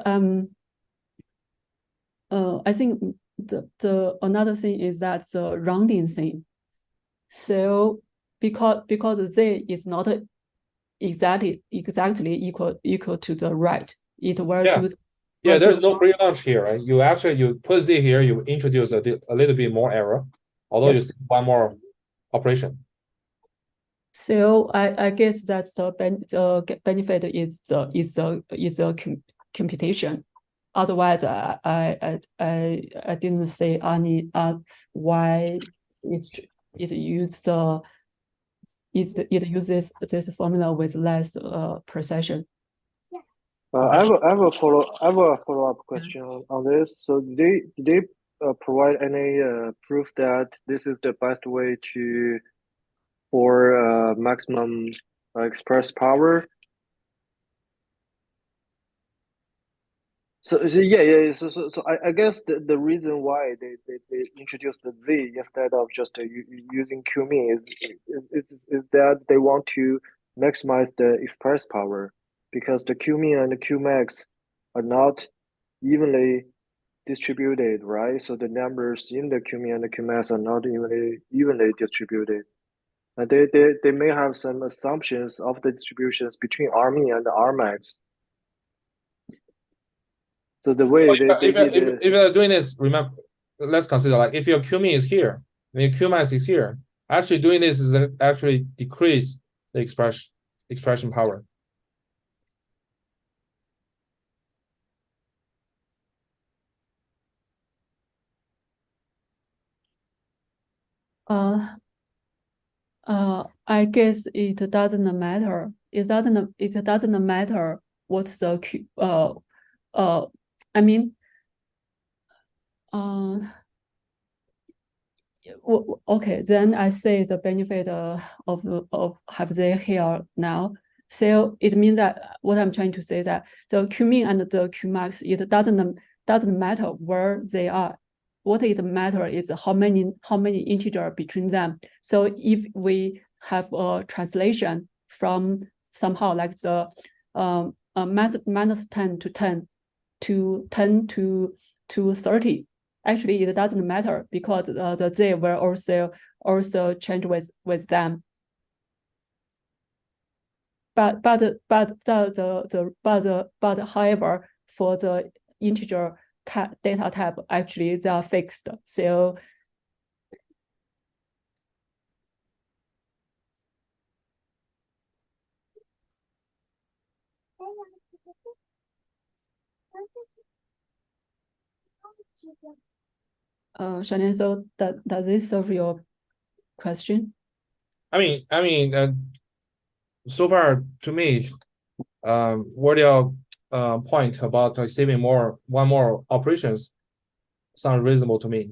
Speaker 1: I think the another thing is that the rounding thing. So because Z is not exactly equal to the right, it will do.
Speaker 2: Yeah, there's no free lunch here, right? You put Z here, you introduce a little bit more error, although you see one more operation.
Speaker 1: So I guess that's the benefit is the computation. Otherwise, I didn't see any why it uses this formula with less precision.
Speaker 3: I have a follow-up question on this. So did they provide any proof that this is the best way for maximum express power? So yeah. So I guess the reason why they introduced the Z instead of just using Qmin is that they want to maximize the express power, because the Qmin and the Qmax are not evenly distributed, right? So the numbers in the Qmin and the Qmax are not evenly distributed. And they may have some assumptions of the distributions between Rmin and Rmax. So the way
Speaker 2: if you're doing this, remember, let's consider if your Qmin is here and your Qmax is here. Actually, doing this is actually decrease the expression power.
Speaker 1: I guess it doesn't matter. It doesn't matter what's the Q. I mean, okay. Then I say the benefit of have they here now. So it means that what I'm trying to say that the Qmin and the Qmax, it doesn't matter where they are. What it matters is how many integer between them. So if we have a translation from somehow like the minus 10 to 10 to 10 to 30, actually it doesn't matter because the z will also change with them. But however, for the integer data type, actually they are fixed. So Shannon, so does this serve your question?
Speaker 2: I mean, so far to me, what your point about saving one more operations sounds reasonable to me.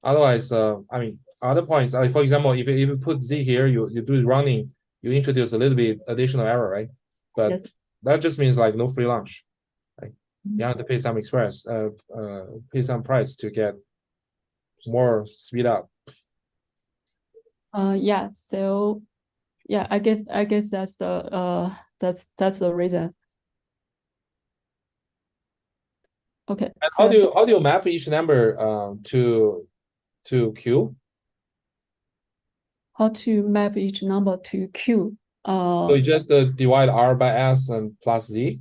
Speaker 2: Otherwise, I mean, other points, like for example, if you put z here, you do rounding, you introduce a little bit additional error, right? But yes, that just means like no free lunch. Right? You have to pay some pay some price to get more speed up.
Speaker 1: Yeah. So yeah, I guess that's the that's the reason. Okay.
Speaker 2: And so how do you map each number to Q?
Speaker 1: How to map each number to Q?
Speaker 2: So you just divide R by S and plus Z?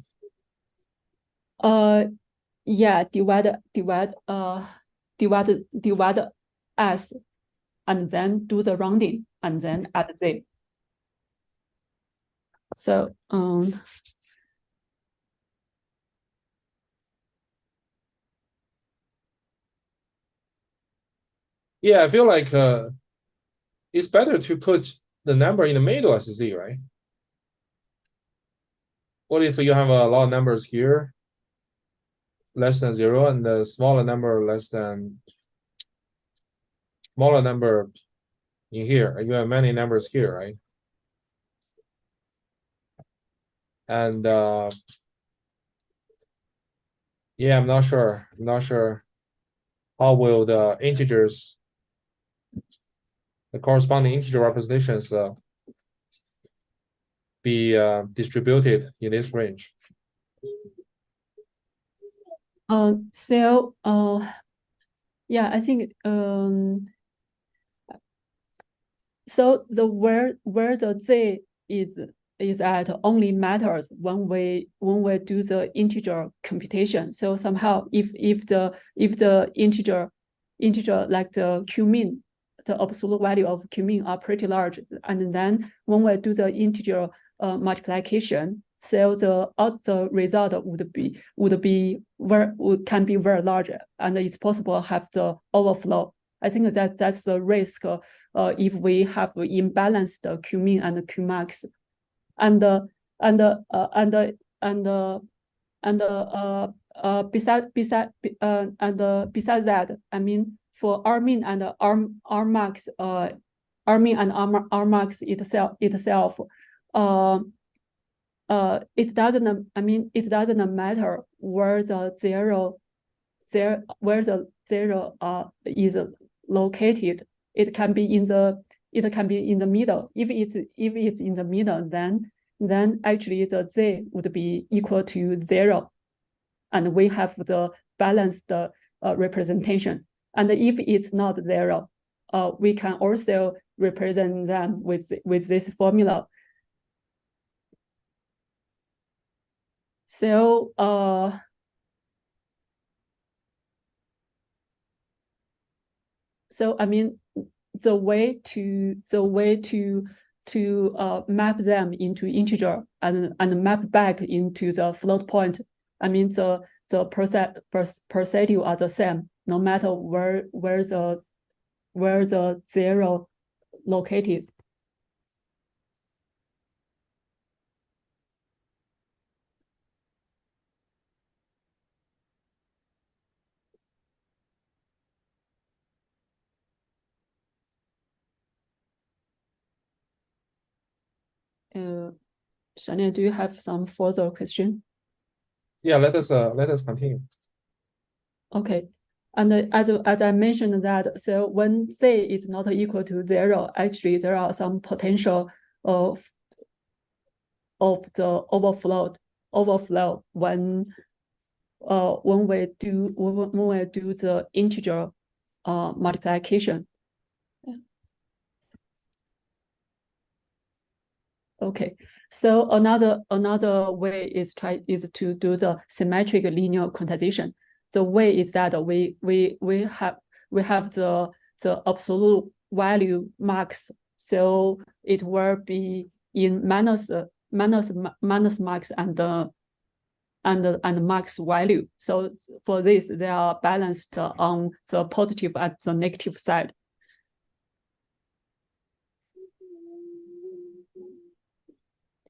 Speaker 1: Yeah, divide S and then do the rounding and then add Z. So
Speaker 2: yeah, I feel like it's better to put the number in the middle as Z, right? What if you have a lot of numbers here, less than 0, and the smaller number in here? You have many numbers here, right? And yeah, I'm not sure how will the integers, the corresponding integer representations be distributed in this range.
Speaker 1: So yeah, I think so the where the Z is at only matters when we do the integer computation. So somehow if the integer like the Qmin, the absolute value of Qmin are pretty large, and then when we do the integer multiplication, so the result can be very large, and it's possible to have the overflow. I think that's the risk if we have imbalanced Qmin and Qmax, and besides that, I mean, for Rmin and Rmax, Rmin and Rmax itself, it doesn't matter where the zero is located. It can be in the middle. If it's in the middle, then actually the z would be equal to 0, and we have the balanced representation. And if it's not 0, we can also represent them with this formula. So so I mean, the way to map them into integer and map back into the float point. I mean the percentage are the same no matter where the zero located. Shania, do you have some further question?
Speaker 2: Yeah, let us continue.
Speaker 1: Okay, and as I mentioned that, so when Z is not equal to 0, actually there are some potential of the overflow when we do the integer multiplication. Okay, so another way is to do the symmetric linear quantization. The way is that we have the absolute value max, so it will be in minus max and max value. So for this, they are balanced on the positive and the negative side.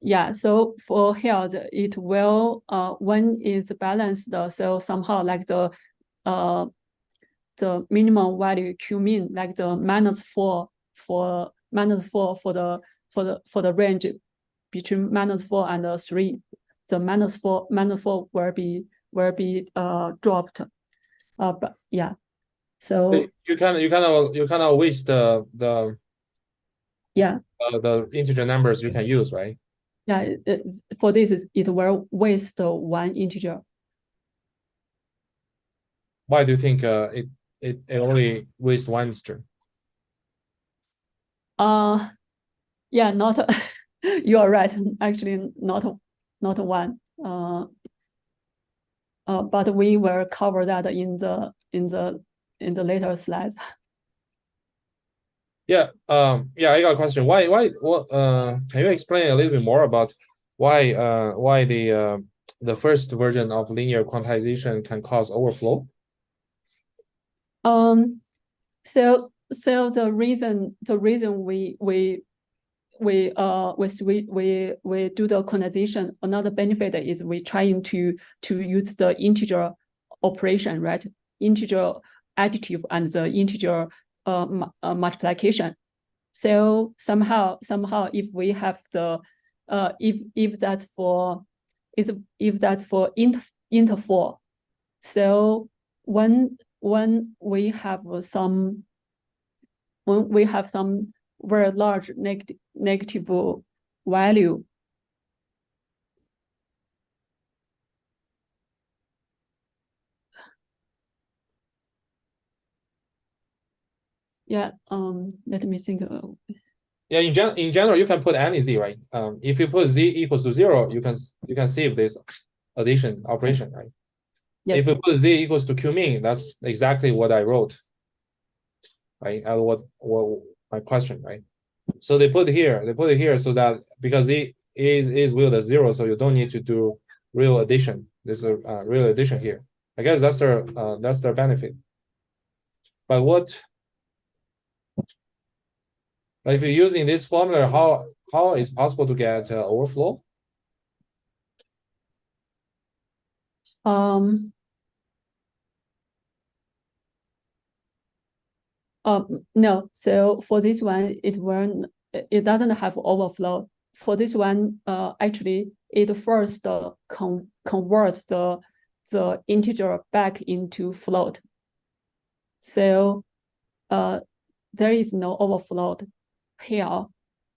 Speaker 1: Yeah, so for here, it will when it's balanced, so somehow like the minimum value Q min, like the -4 for the range between -4 and 3, the -4 will be dropped. But yeah, so
Speaker 2: you kind of waste the
Speaker 1: yeah
Speaker 2: the integer numbers you can use, right?
Speaker 1: Yeah, for this it will waste one integer.
Speaker 2: Why do you think it only wastes one integer?
Speaker 1: Yeah, not you are right. Actually, not one. But we will cover that in the later slides.
Speaker 2: Yeah, I got a question. Why what can you explain a little bit more about why the first version of linear quantization can cause overflow?
Speaker 1: So the reason we do the quantization, another benefit is we trying to use the integer operation, right? Integer additive and the integer multiplication. So somehow if we have the if that's for int 4, so when we have some very large negative value, yeah, let me think.
Speaker 2: Yeah, in general, you can put any z, right? If you put z equals to 0, you can save this addition operation, right?
Speaker 1: Yes.
Speaker 2: If you put z equals to q min, that's exactly what I wrote, right? What my question, right? So they put it here so that because z is with a 0, so you don't need to do real addition. This is a real addition here. I guess that's their benefit. But what if you're using this formula? How is possible to get overflow?
Speaker 1: No. So for this one, it doesn't have overflow. For this one, actually, it first converts the integer back into float. So there is no overflow here.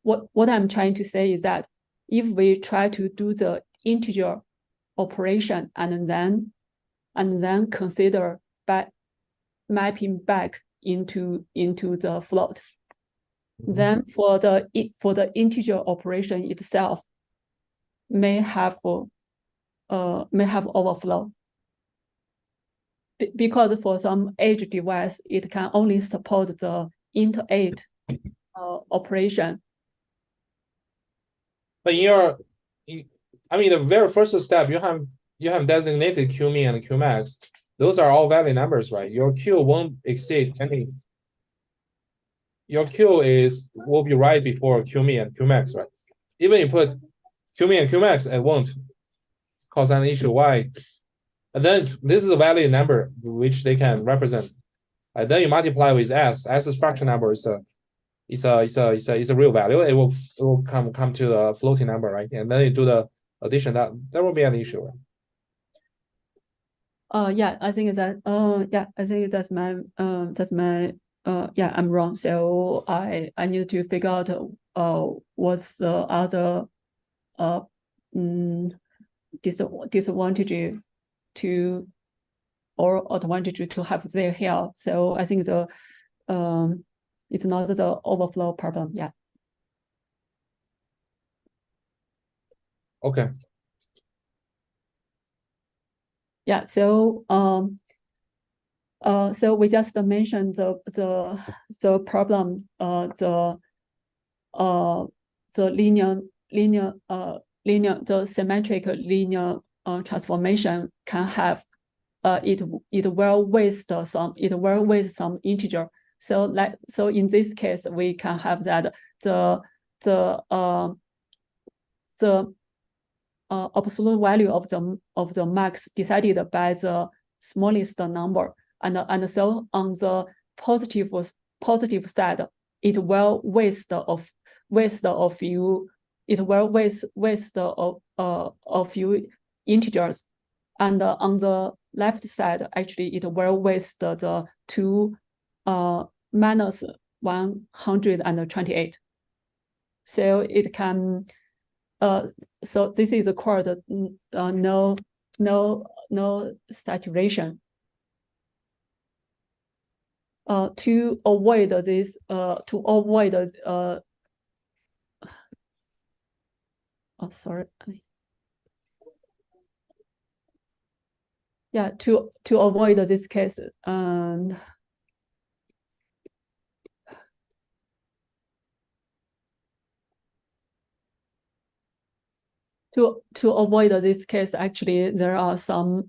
Speaker 1: What I'm trying to say is that if we try to do the integer operation and then consider mapping back into the float, then for the integer operation itself may have overflow, because for some edge device it can only support the int8 operation.
Speaker 2: But I mean, the very first step, you have designated Qmin and Qmax. Those are all valid numbers, right? Your Q won't exceed any. Your Q will be right before Qmin and Qmax, right? Even you put Qmin and Qmax, it won't cause an issue. Why? And then this is a valid number which they can represent. And then you multiply with S. S's fraction number is a real value. It will come to a floating number, right? And then you do the addition. That there won't be an issue.
Speaker 1: Yeah, I think that I think that's my I'm wrong. So I need to figure out what's the other disadvantage to or advantage to have there here. So I think the it's not the overflow problem. Yeah.
Speaker 2: Okay.
Speaker 1: Yeah. So so we just mentioned the problem, the symmetric linear transformation can have it will waste some integer. So in this case we can have that the absolute value of the max decided by the smallest number, and so on the positive side it will waste a few integers, and on the left side actually it will waste the 2 minus 128. So it can so this is called no saturation. To avoid this, sorry. Yeah, to avoid this case, and to avoid this case, actually there are some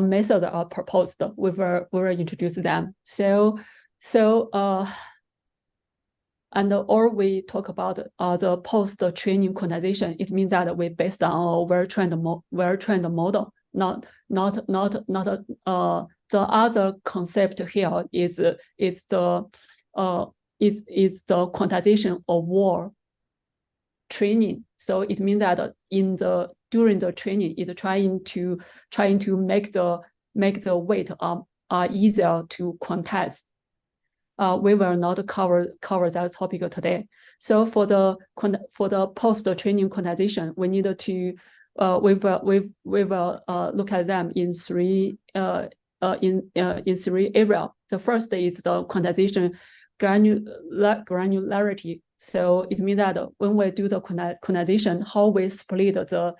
Speaker 1: methods are proposed. We will introduce them. Or we talk about the post-training quantization. It means that we based on a well-trained model. Not the other concept here is the quantization of training. So it means that during the training, it's trying to make the weight easier to quantize. We will not cover that topic today. So for the post-training quantization, we need to we will look at them in three areas. The first is the quantization granularity. So it means that when we do the quantization, how we split the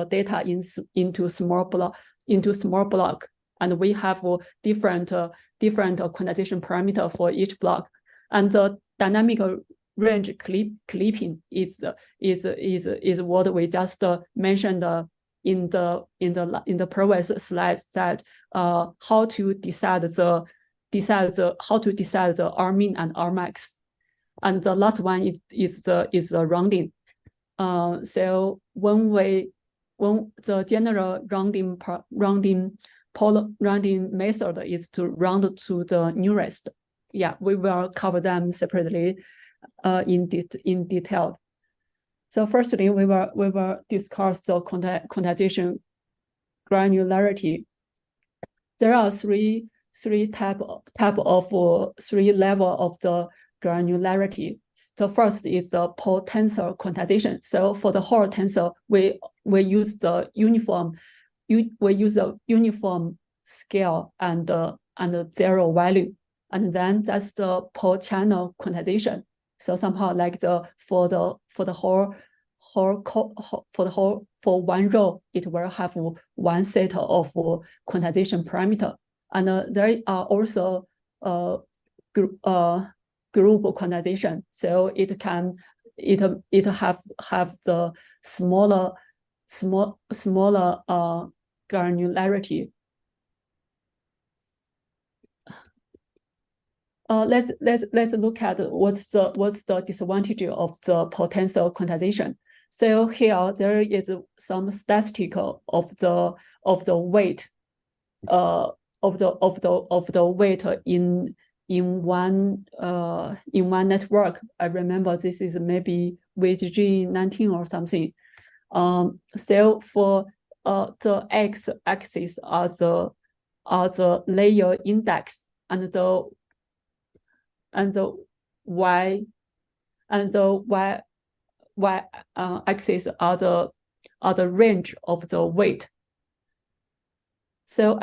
Speaker 1: data into small block, and we have different quantization parameter for each block, and the dynamic range clipping is what we just mentioned in the previous slides, that how to decide the R min and R max. And the last one is the rounding. So when the general rounding method is to round to the nearest. Yeah, we will cover them separately in detail. So firstly, we will discuss the quantization granularity. There are three level of the granularity. The first is the Paul tensor quantization. So for the whole tensor, we use the uniform scale and zero value, and then that's the Paul channel quantization. So somehow like for one row, it will have one set of quantization parameter, and there are also group quantization. So it can it have the smaller granularity. Let's look at what's the disadvantage of the potential quantization. So here there is some statistical of the weight of the weight in one network. I remember this is maybe WGG19 or something. So for the x-axis are the layer index, and the y axis are the range of the weight. So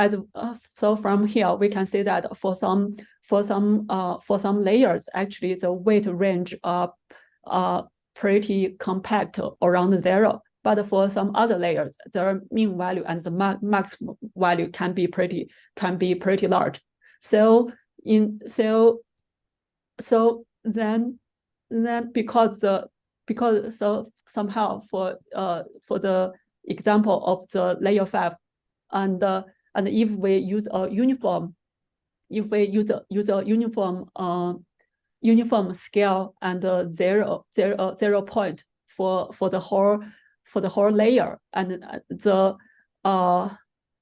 Speaker 1: so from here we can see that for some layers, actually the weight range are pretty compact around 0. But for some other layers, their mean value and the max value can be pretty large. So then because somehow for the example of the layer 5, and if we use a uniform scale and 0 point for the whole layer, and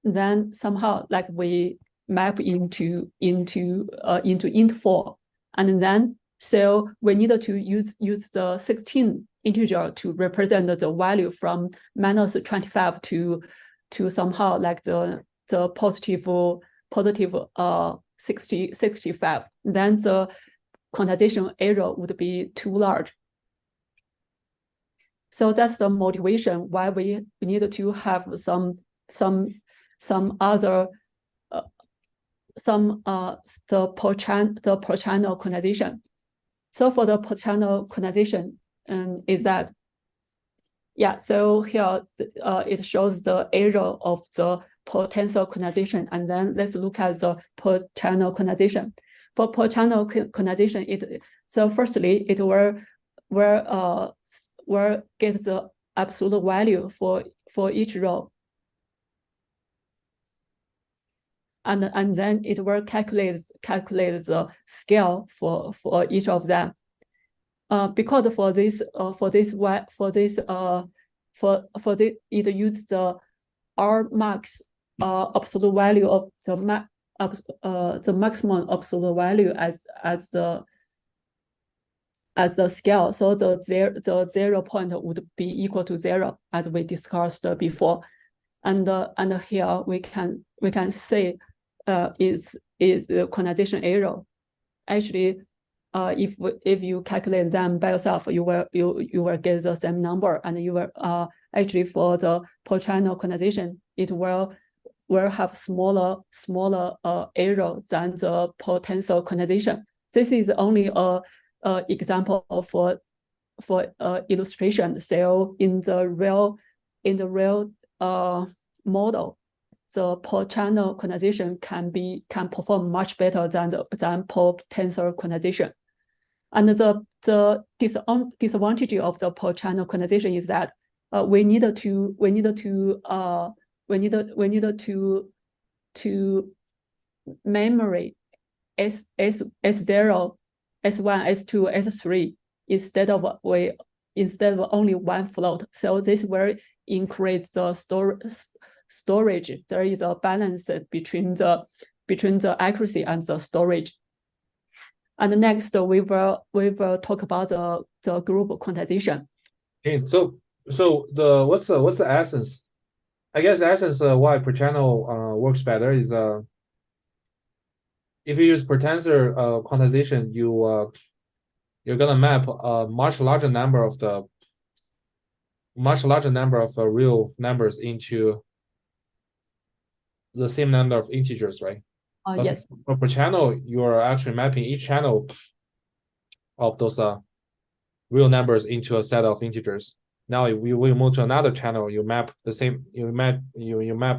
Speaker 1: then somehow like we map into int4, and then so we need to use the 16 integer to represent the value from -25 to somehow like the positive 65. Then the quantization error would be too large. So that's the motivation why we need to have some other the per channel quantization. So for the per channel quantization, is that, yeah, so here it shows the error of the potential quantization, and then let's look at the per channel quantization. For per channel quantization, so firstly it will get the absolute value for each row, and then it will calculate the scale for each of them. Because for this it uses the R max absolute value of the maximum absolute value as the scale. So the 0 point would be equal to 0, as we discussed before, and here we can say is the quantization error. Actually, if you calculate them by yourself, you will get the same number, and you will actually for the per channel quantization, it will have smaller error than the potential quantization. This is only a example for illustration. So in the real model, the per channel quantization can perform much better than potential quantization. And the disadvantage of the per channel quantization is that we need to memory S0, S1, S2, S3 instead of only one float. So this will increase the storage. There is a balance between the accuracy and the storage. And next we will talk about the group quantization.
Speaker 2: Okay, so what's the essence? I guess the essence why per channel works better is if you use per tensor quantization, you're gonna map a much larger number of real numbers into the same number of integers, right?
Speaker 1: Yes.
Speaker 2: For per channel, you are actually mapping each channel of those real numbers into a set of integers. Now, if we move to another channel, you map the same. You map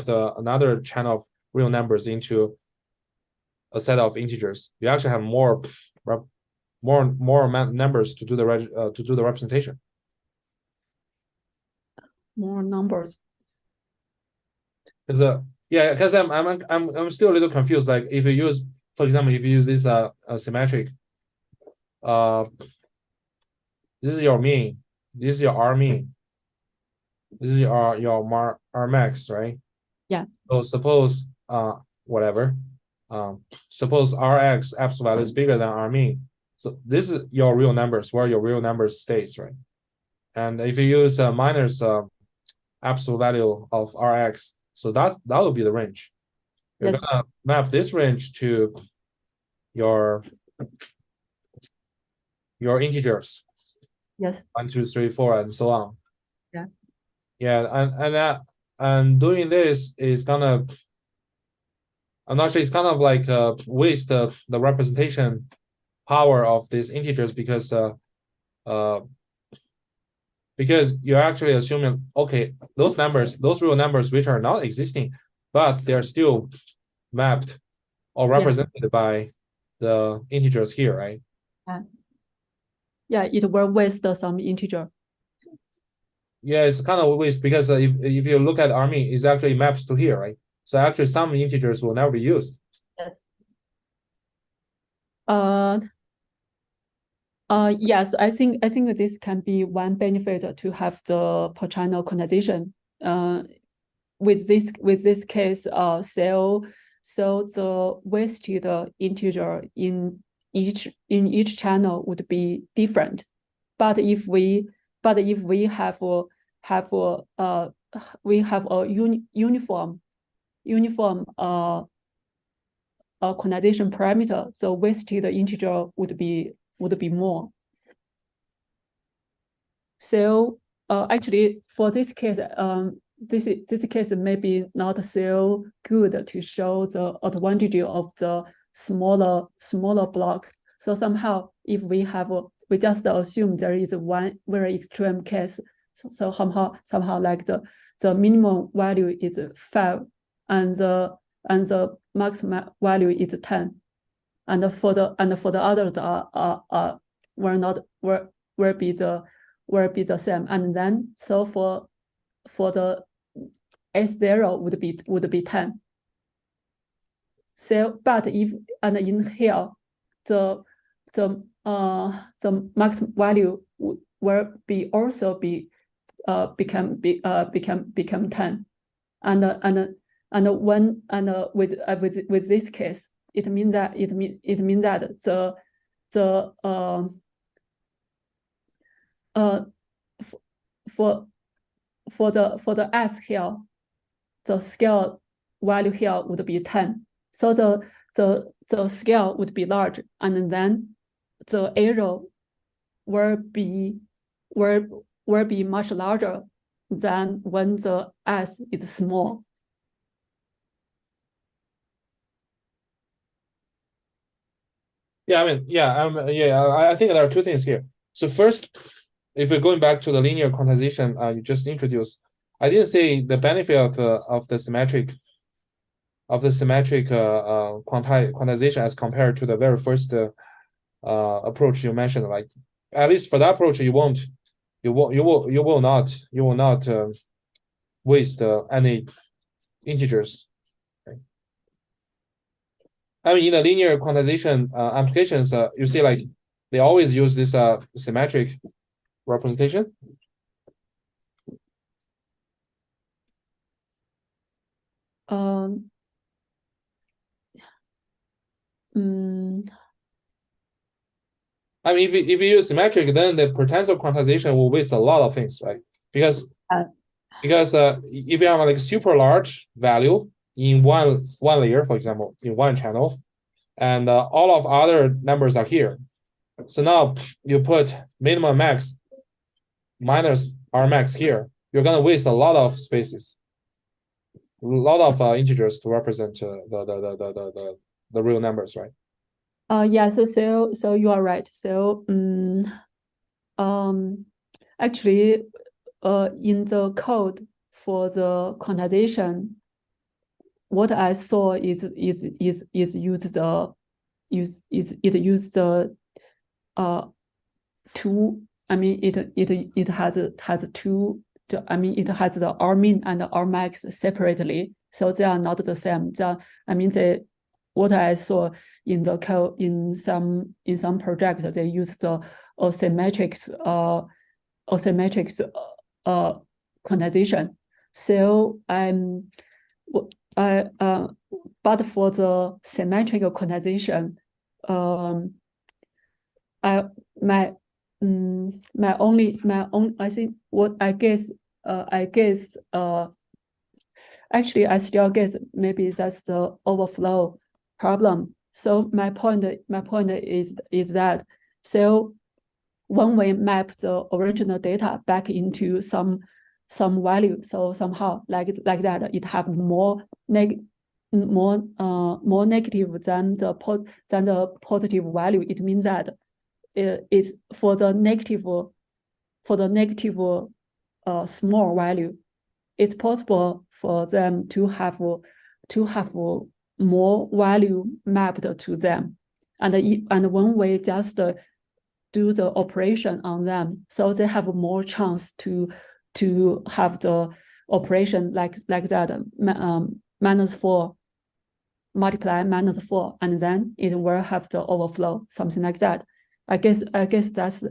Speaker 2: another channel of real numbers into a set of integers. You actually have more more numbers to do the representation.
Speaker 1: More numbers.
Speaker 2: Because I'm still a little confused. Like if you use, for example, if you use this symmetric, this is your mean, this is your R mean, this is your R max, right?
Speaker 1: Yeah.
Speaker 2: So suppose whatever, suppose Rx absolute value is bigger than R mean. So this is your real numbers, where your real numbers stays, right? And if you use minus absolute value of Rx, so that will be the range. You're
Speaker 1: Yes.
Speaker 2: gonna map this range to your integers.
Speaker 1: Yes.
Speaker 2: 1, 2, 3, 4, and so on.
Speaker 1: Yeah.
Speaker 2: Yeah, and doing this is gonna, I'm not sure, it's kind of like waste the representation power of these integers because you're actually assuming, okay, those real numbers which are not existing, but they're still mapped or represented by the integers here, right?
Speaker 1: Yeah, it will waste some integer.
Speaker 2: Yeah, it's kind of waste because if you look at R mean, it actually maps to here, right? So actually some integers will never be used.
Speaker 1: Yes. Yes, I think this can be one benefit to have the per-channel quantization. With this case, so the wasted integer in each channel would be different. But if we have a uniform quantization parameter, the wasted integer would be more. So actually, for this case, this case may be not so good to show the advantage of the smaller block. So somehow, if we just assume there is one very extreme case, so somehow like the minimum value is 5, and the maximum value is 10, and for the others will be the same, and then so for the S0 would be 10. So but if and in here the maximum value will be also become 10, and when with this case, it means that for the S here, the scale value here would be 10. So the scale would be large, and then the error will be much larger than when the S is small.
Speaker 2: Yeah, I think there are two things here. So first, if we're going back to the linear quantization you just introduced, I didn't say the benefit of the symmetric quantization as compared to the very first approach you mentioned. Like at least for that approach, you will not waste any integers. Okay. I mean, in the linear quantization applications, you see like they always use this symmetric representation. I mean, if you use symmetric, then the potential quantization will waste a lot of things, right? Because if you have like super large value in one layer, for example, in one channel, and all of other numbers are here, so now you put minimum max minus R max here, you're gonna waste a lot of spaces, a lot of integers to represent the real numbers, right?
Speaker 1: Yes, so you are right. So actually in the code for the quantization, what I saw is use the two. I mean, it has two. I mean, it has the R min and the R max separately, so they are not the same. I mean, what I saw in the code in some projects, they use the asymmetrics quantization. So but for the symmetrical quantization, my only I think what I guess actually I still guess maybe that's the overflow problem. So my point is that, so when we map the original data back into some value, so somehow like that, it have more negative than the positive value. It means that it's for the negative small value, it's possible for them to have more value mapped to them, and when we just do the operation on them, so they have more chance to have the operation like that, -4 multiply -4, and then it will have the overflow, something like that. I guess that's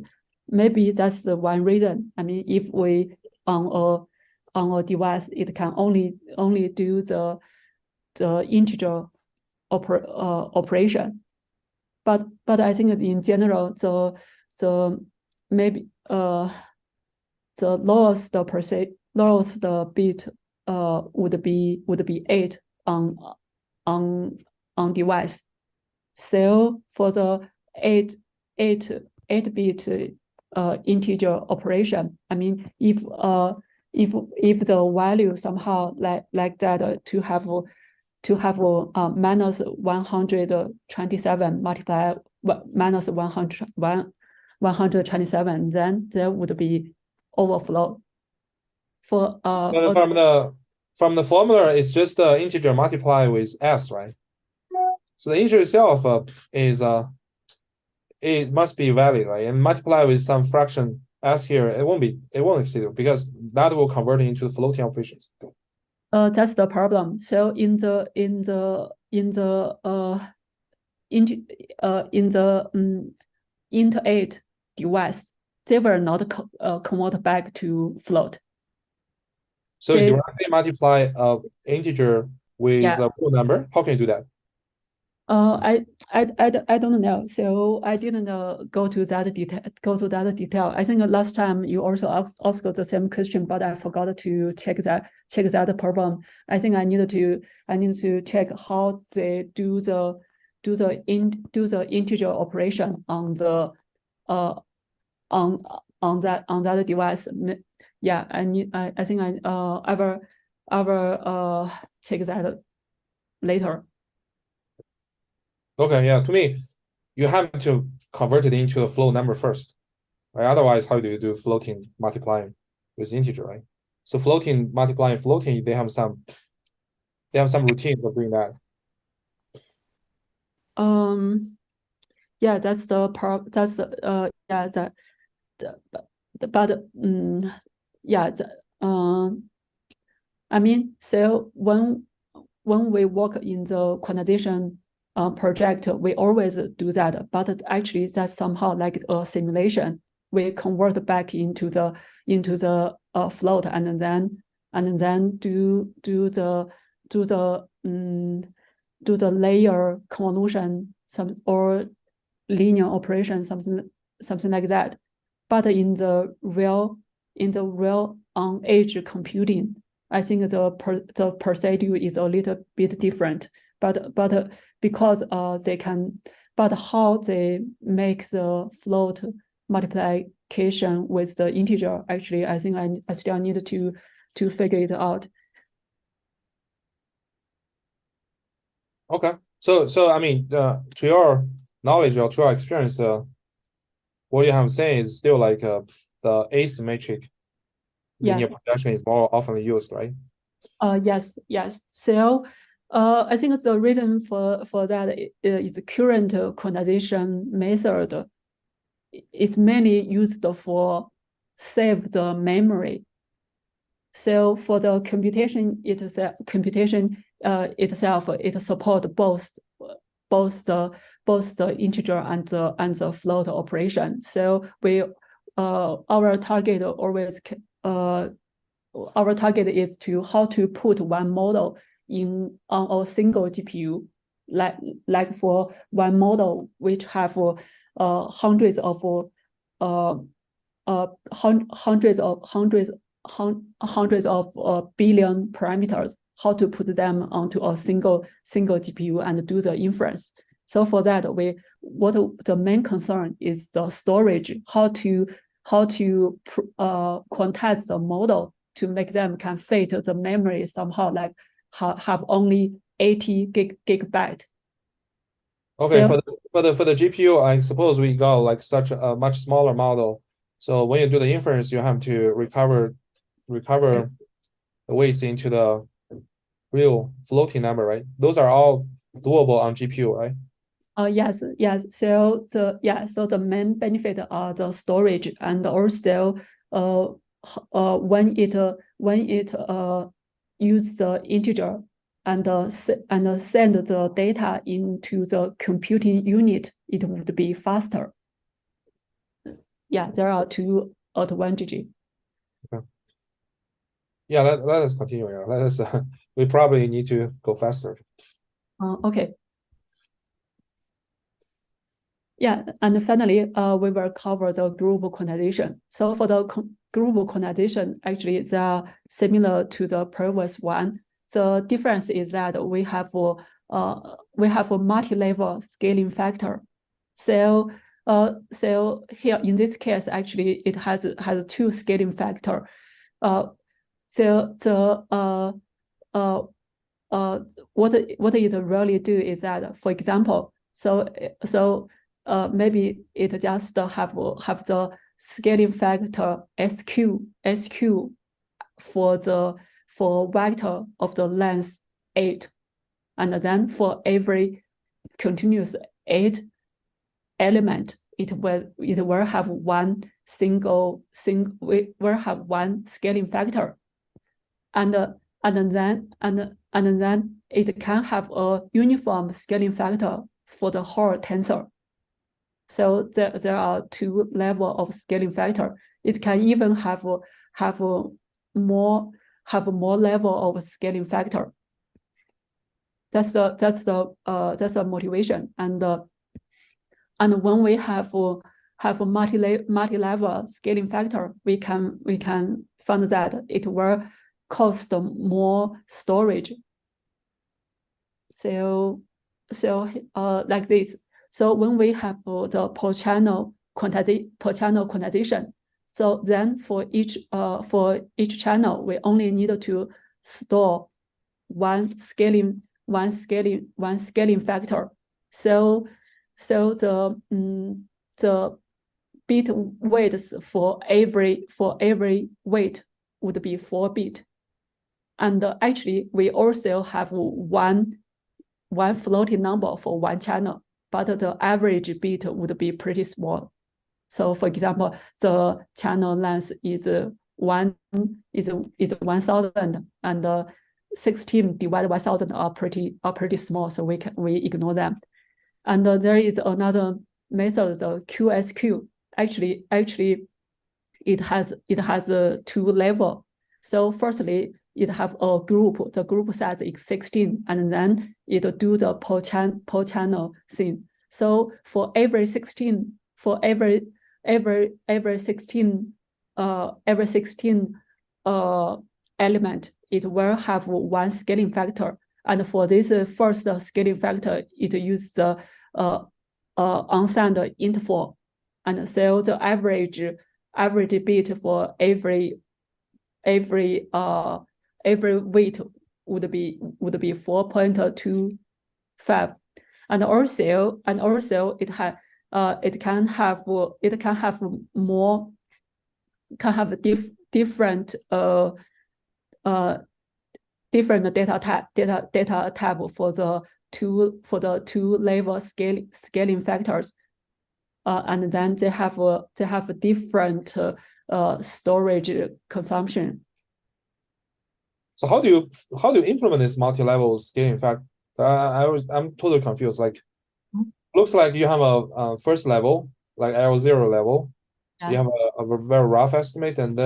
Speaker 1: the one reason. I mean, if we on a device, it can only do the integer operation. But I think in general, the maybe the lowest bit would be 8 on device. So for the 8-bit integer operation, I mean, if the value somehow like that to have -127 multiply -127, then there would be overflow.
Speaker 2: From the formula, it's just the integer multiply with s, right? So the integer itself is it must be valid, right? And multiply with some fraction s here, it won't exceed it, because that will convert into floating operations.
Speaker 1: That's the problem. So in the int 8 device, they will not convert back to float.
Speaker 2: So you directly multiply integer with a full number. How can you do that?
Speaker 1: I don't know. So I didn't go to that detail. I think last time you also asked the same question, but I forgot to check that problem. I think I need to check how they do the integer operation on the on that device. Yeah, I think I will check that later.
Speaker 2: Okay, yeah. To me, you have to convert it into a float number first, right? Otherwise, how do you do floating multiplying with integer, right? So floating multiplying floating, they have some routines of doing that.
Speaker 1: Yeah, that's the part. That's the yeah that but yeah I mean, so when we work in the quantization project, we always do that, but actually that's somehow like a simulation. We convert back into the float, and then do the layer convolution, or linear operation, something like that. But in the real on edge computing, I think the procedure is a little bit different. But because they can, but how they make the float multiplication with the integer, actually, I think I still need to figure it out.
Speaker 2: Okay, so I mean, to your knowledge or to your experience, what you have saying is still like the asymmetric linear projection is more often used, right?
Speaker 1: Yes. So I think the reason for that is the current quantization method it's mainly used for save the memory. So for the computation itself, it support both the integer and the float operation. So our target is to how to put one model on a single GPU, like for one model which have hundreds of billion parameters, how to put them onto a single GPU and do the inference. So for that, the main concern is the storage, how to quantize the model to make them can fit the memory somehow, like have only 80 gigabyte.
Speaker 2: Okay, so, for the GPU, I suppose we got like such a much smaller model. So when you do the inference, you have to recover the weights into the real floating number, right? Those are all doable on GPU, right?
Speaker 1: Yes. So the main benefit are the storage, and also when it use the integer and send the data into the computing unit, it would be faster. Yeah, there are two advantages.
Speaker 2: Okay. Yeah, let us continue. Yeah, let us. We probably need to go faster.
Speaker 1: Okay. Yeah, and finally, we will cover the group quantization. So for the group quantization, actually, they are similar to the previous one. The difference is that we have a multi-level scaling factor. So here in this case, actually, it has two scaling factor. What it really do is that, for example, maybe it just have the scaling factor SQ for vector of the length 8, and then for every continuous 8 element, it will have one will have one scaling factor, and then it can have a uniform scaling factor for the whole tensor. So there are two levels of scaling factor. It can even have more level of scaling factor. That's the motivation. And when we have a multi-level scaling factor, we can find that it will cost more storage. So like this. So when we have the per channel quantization, so then for each channel, we only need to store one scaling factor. So the bit weights for every weight would be 4 bit. And actually, we also have one floating number for one channel, but the average bit would be pretty small. So for example, the channel length is 1000, and 16 divided by 1000 are pretty small, so we ignore them. And there is another method, the QSQ. Actually, it has two levels. So firstly, it have a group. The group size is 16, and then it do the per channel thing. So for every 16 element, it will have one scaling factor. And for this first scaling factor, it uses the unsigned interval. And so the average bit for every weight would be 4.25, and also it can have different data type for the two level scaling factors. and then they have a different storage consumption.
Speaker 2: So how do you implement this multi-level scaling? In fact, I'm totally confused. Like, looks like you have a first level, like L0 level.
Speaker 1: Yeah.
Speaker 2: You have a very rough estimate, and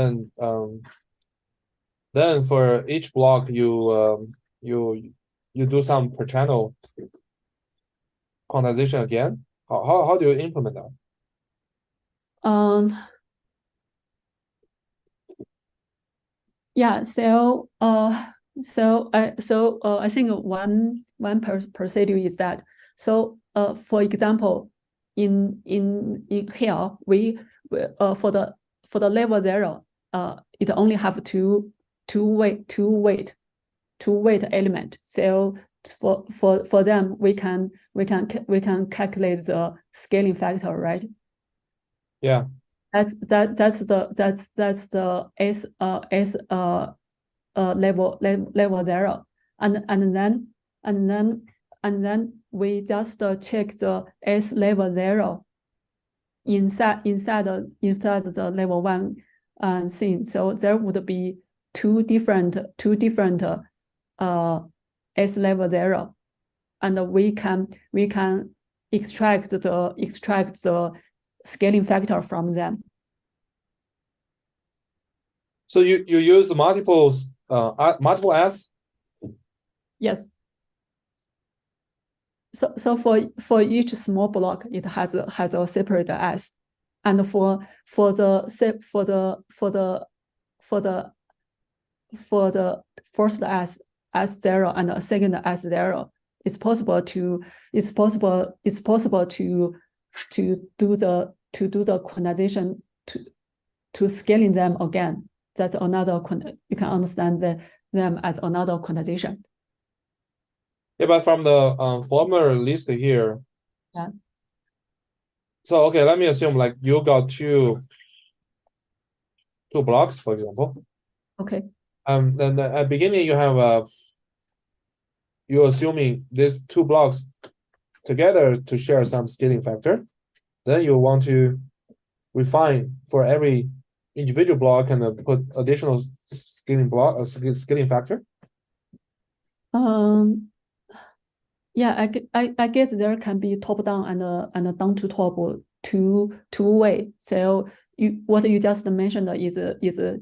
Speaker 2: then for each block you do some per channel quantization again. How do you implement that?
Speaker 1: Yeah, so I think one procedure is that, so for example, in here we for the level 0, it only have two weight element. So for them we can calculate the scaling factor, right?
Speaker 2: Yeah.
Speaker 1: That's the S level 0, and then we just check the S level 0 inside the level 1 thing. So there would be two different S level 0, and we can extract the scaling factor from them.
Speaker 2: So you use multiple S?
Speaker 1: Yes. So for each small block, it has a separate S, and for the first S0 and the second S0, it's possible to do the quantization to scaling them again. That's another, you can understand them as another quantization.
Speaker 2: Yeah, but from the former list here.
Speaker 1: Yeah.
Speaker 2: So okay, let me assume like you got two blocks, for example.
Speaker 1: Okay.
Speaker 2: Then at the beginning you have you're assuming these two blocks together to share some scaling factor. Then you want to refine for every individual block and put additional scaling factor.
Speaker 1: Yeah, I guess there can be top down and down to top two way. So what you just mentioned is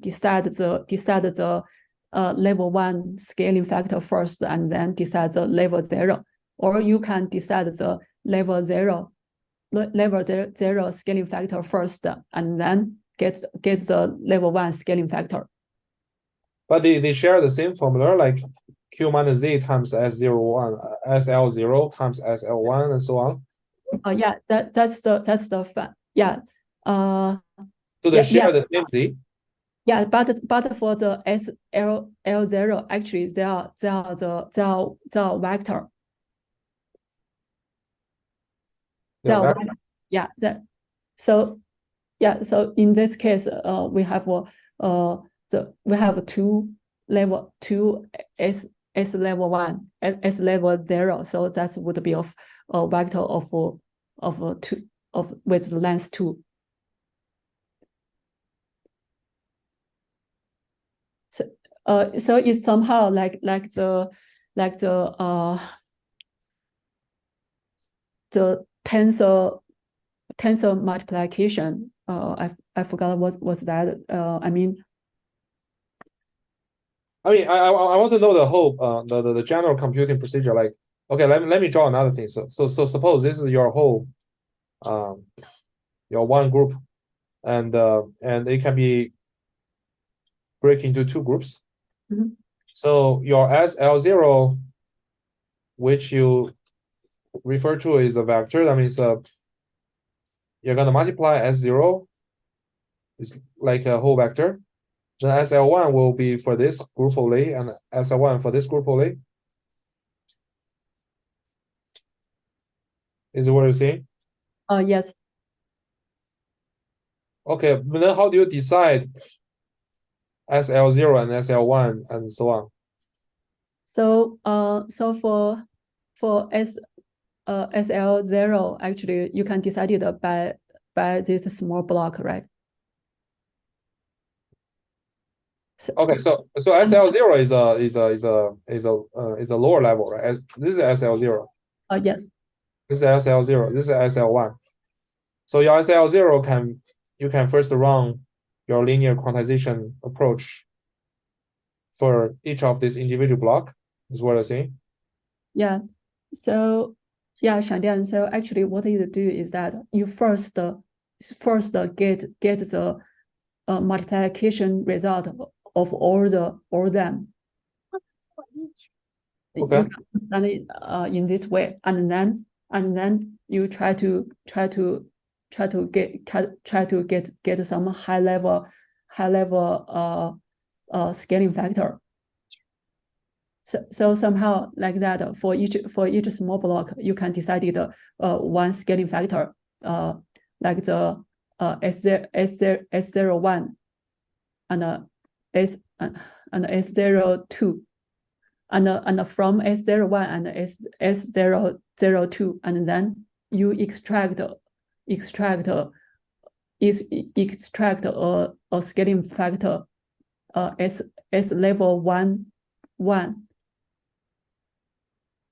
Speaker 1: decide the level 1 scaling factor first, and then decide the level 0, or you can decide the level 0 scaling factor first, and then get the level 1 scaling factor.
Speaker 2: But they share the same formula, like Q minus Z times S01, SL0 times SL1, and so on.
Speaker 1: Yeah, that's the fact. Yeah.
Speaker 2: So they share the same Z.
Speaker 1: Yeah, but for the SL0, actually they are vector. Yeah. So in this case, we have two level 2 S level 1 S level 0. So that would be of a vector of two with length 2. So it's somehow like the tensor multiplication. I forgot what's that. I mean,
Speaker 2: I want to know the whole the general computing procedure. Like, okay, let me draw another thing. So suppose this is your whole your one group, and it can be break into two groups.
Speaker 1: Mm-hmm.
Speaker 2: So your SL0, which you refer to as a vector, that means you're gonna multiply S0, it's like a whole vector. Then SL1 will be for this group only, and SL1 for this group only. Is what you're saying?
Speaker 1: Yes.
Speaker 2: Okay, but then how do you decide SL0 and SL1 and so on?
Speaker 1: So for SL0, actually you can decide it by by this small block, right? So,
Speaker 2: Okay, so SL0 is a lower level, right? This is SL0.
Speaker 1: yes.
Speaker 2: This is SL0. This is SL1. So your SL0 you can first run your linear quantization approach for each of these individual block, is what I'm saying.
Speaker 1: Yeah. So yeah, Shangdian. So actually, what you do is that you first get the multiplication result of all them.
Speaker 2: Okay.
Speaker 1: You can understand it in this way, and then you try to get some high level scaling factor. So somehow like that for each small block, you can decide one scaling factor, like the S01 and S02, and from S01 and S002, and then you extract a scaling factor S level 1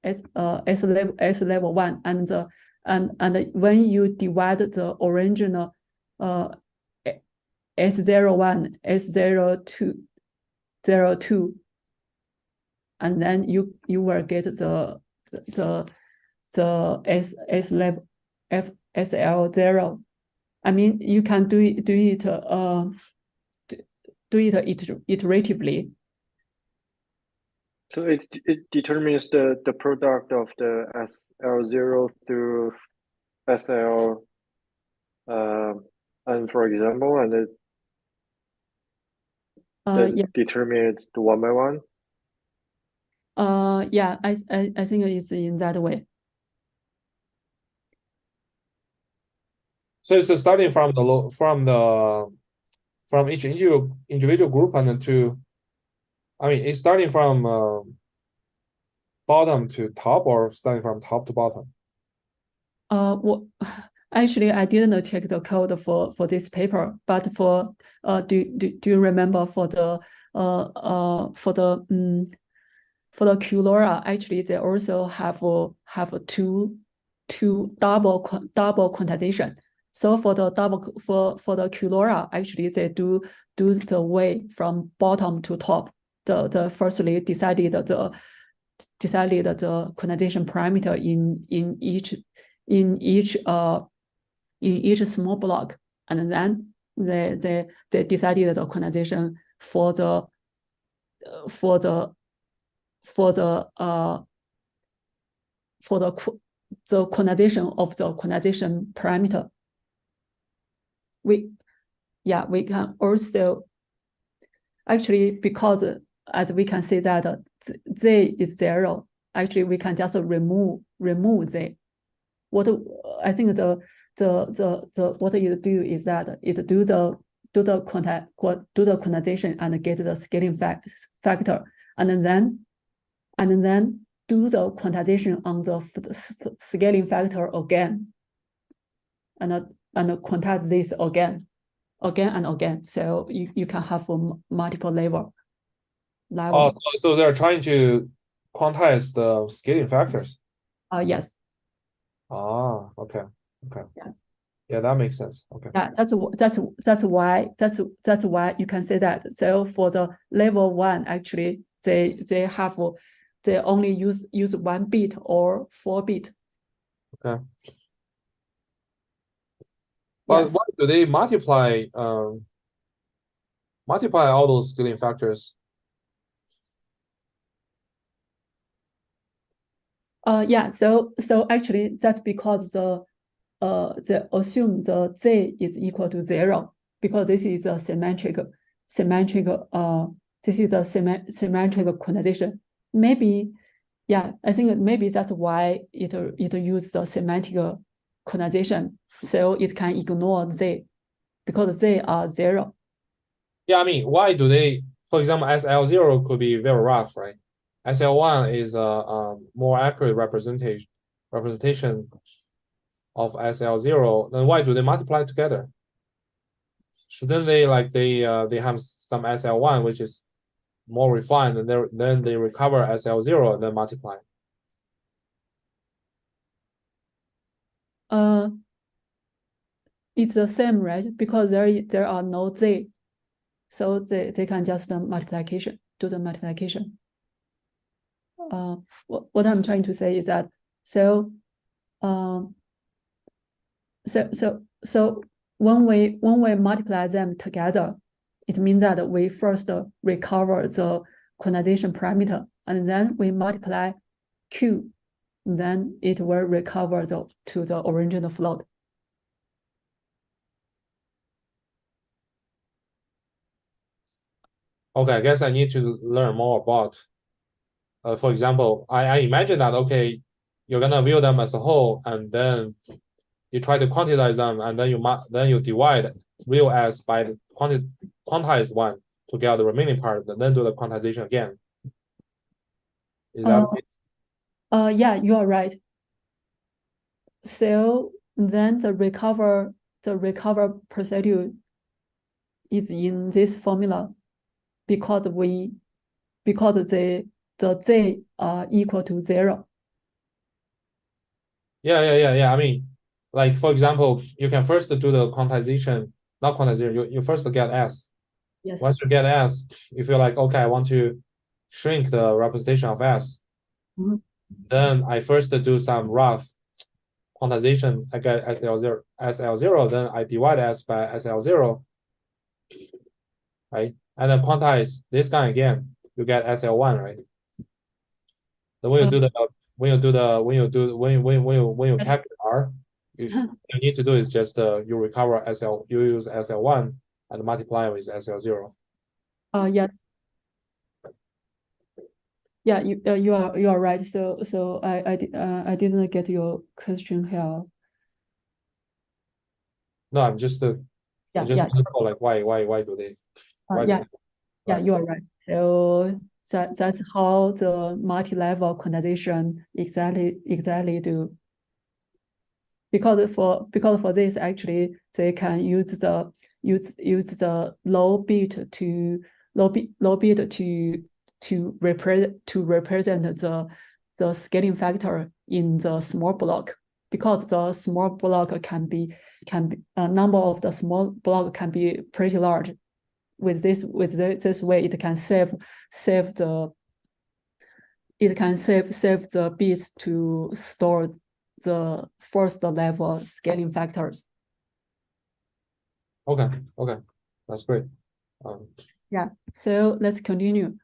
Speaker 1: S level 1, and when you divide the original S01 S02, and then you will get the S level SL0. I mean, you can do it iteratively.
Speaker 3: So it determines the product of the SL0 through SL and for example, and it determines the one by one.
Speaker 1: Yeah, I think it's in that way.
Speaker 2: So it's starting from each individual group, and then it's starting from bottom to top, or starting from top to bottom?
Speaker 1: Well, actually, I didn't check the code for this paper, but for do you remember for the QLoRa, actually they also have two double quantization. So for the QLoRa, actually they do the way from bottom to top. The firstly decided the quantization parameter in each small block, and then they decided the quantization for the quantization of the quantization parameter. We can also actually, because as we can see that Z is 0, actually we can just remove Z. What I think what it do is that it do the quantization and get the scaling factor, and then do the quantization on the scaling factor again, and quantize this again and again. So you can have multiple level.
Speaker 2: Oh, so they're trying to quantize the scaling factors.
Speaker 1: Yes.
Speaker 2: Okay. Yeah, that makes sense. Okay.
Speaker 1: Yeah, that's why you can say that. So for the level 1, actually they only use 1 bit or 4 bit.
Speaker 2: Okay. But why do they multiply all those scaling factors?
Speaker 1: Yeah, so actually that's because they assume the Z is equal to 0, because this is a symmetric this is the symmetric quantization. Maybe, yeah, I think maybe that's why it uses the semantic quantization, so it can ignore Z, because they are 0.
Speaker 2: Yeah, I mean, why do they, for example, SL0 could be very rough, right? SL1 is a more accurate representation of SL0, then why do they multiply together? Shouldn't they they have some SL1 which is more refined, and then they recover SL0 and then multiply?
Speaker 1: It's the same, right? Because there are no Z, so they can just do the multiplication. What I'm trying to say is that so when we multiply them together, it means that we first recover the quantization parameter, and then we multiply Q, then it will recover to the original float.
Speaker 2: Okay, I guess I need to learn more about. For example, I imagine that you're gonna view them as a whole, and then you try to quantize them, and then you divide real S by the quantized one to get the remaining part, and then do the quantization again. Is that it?
Speaker 1: Yeah, you are right. So then the recover procedure is in this formula because the Z are equal to 0.
Speaker 2: Yeah. I mean, like, for example, you can first do the quantization, not quantization, you first get S.
Speaker 1: Yes.
Speaker 2: Once you get S, you feel like, okay, I want to shrink the representation of S.
Speaker 1: Mm-hmm.
Speaker 2: Then I first do some rough quantization. I get SL0, then I divide S by SL0, right? And then quantize this guy again, you get SL1, right? Then when you calculate R, you need to do is just you recover you use SL1 and multiply with SL0.
Speaker 1: Yes. Yeah, you are right. So I didn't get your question here.
Speaker 2: No, I'm just want to know, like, why do they?
Speaker 1: You are right. So that's how the multi-level quantization exactly do. Because for this, actually they can use the low bit to represent the scaling factor in the small block, because the small block can be number of the small block can be pretty large. With this way, it can save the bits to store the first level scaling factors.
Speaker 2: Okay, that's great.
Speaker 1: Yeah, so let's continue.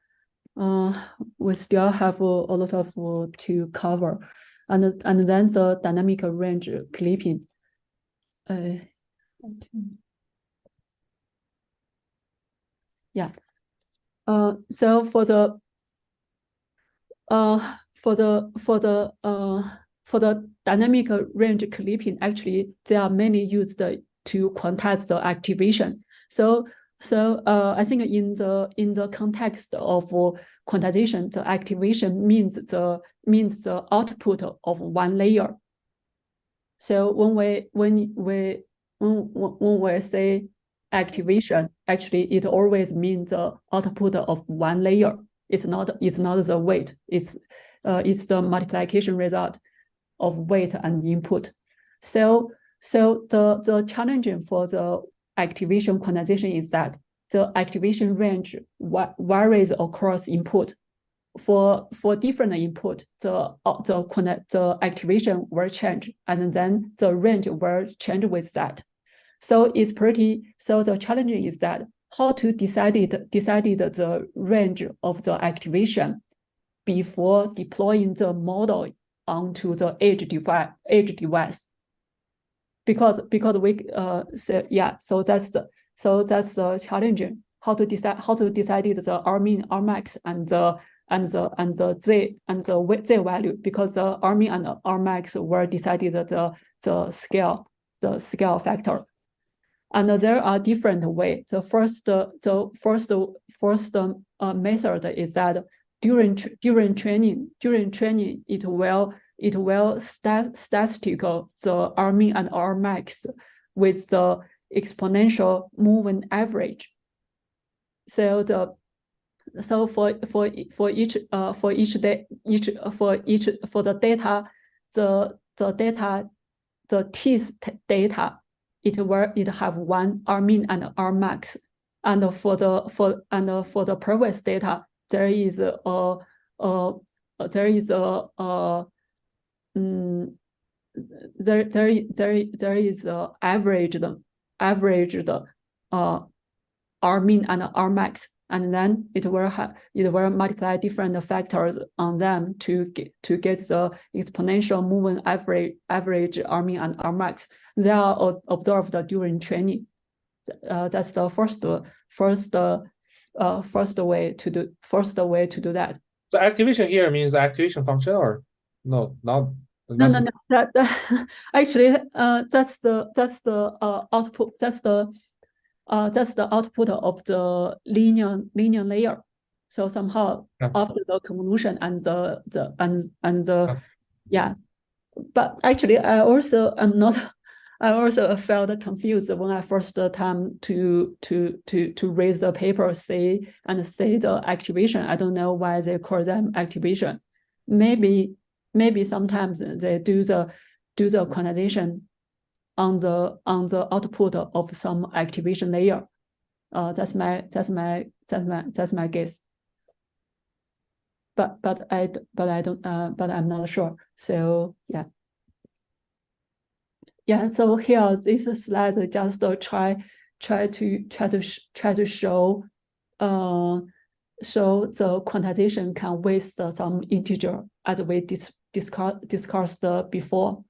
Speaker 1: We still have a lot of to cover, and then the dynamic range clipping. Yeah. So for the dynamic range clipping, actually there are many used to quantize the activation. So I think in the context of quantization, the activation means the output of one layer. So when we say activation, actually it always means the output of one layer. It's not the weight. It's the multiplication result of weight and input. So the challenging for the activation quantization is that the activation range varies across input. For different input, the activation will change, and then the range will change with that. So the challenging is that how to decide the range of the activation before deploying the model onto the edge device. Because we so that's the challenging, how to decide the Rmin, Rmax, and the Z value, because the Rmin and Rmax were decided the scale factor. And there are different ways. The first method is that during training, it statistical the R min and R max with the exponential moving average. So for the data, the teeth data, it have one R min and R max, and for the previous data, there is a averaged R min and R max, and then it will multiply different factors on them to get the exponential moving average R min and R max. They are observed during training. That's the first way to do that.
Speaker 2: So activation here means activation function, or no, not.
Speaker 1: No. Actually, that's the output. That's the output of the linear layer. So somehow after the convolution and yeah. But actually, I also felt confused when I first time to raise the paper, say the activation. I don't know why they call them activation. Maybe sometimes they do the quantization on the output of some activation layer. That's my guess. But I'm not sure. So yeah. So here this slide just try to show the quantization can waste some integer as we discussed before.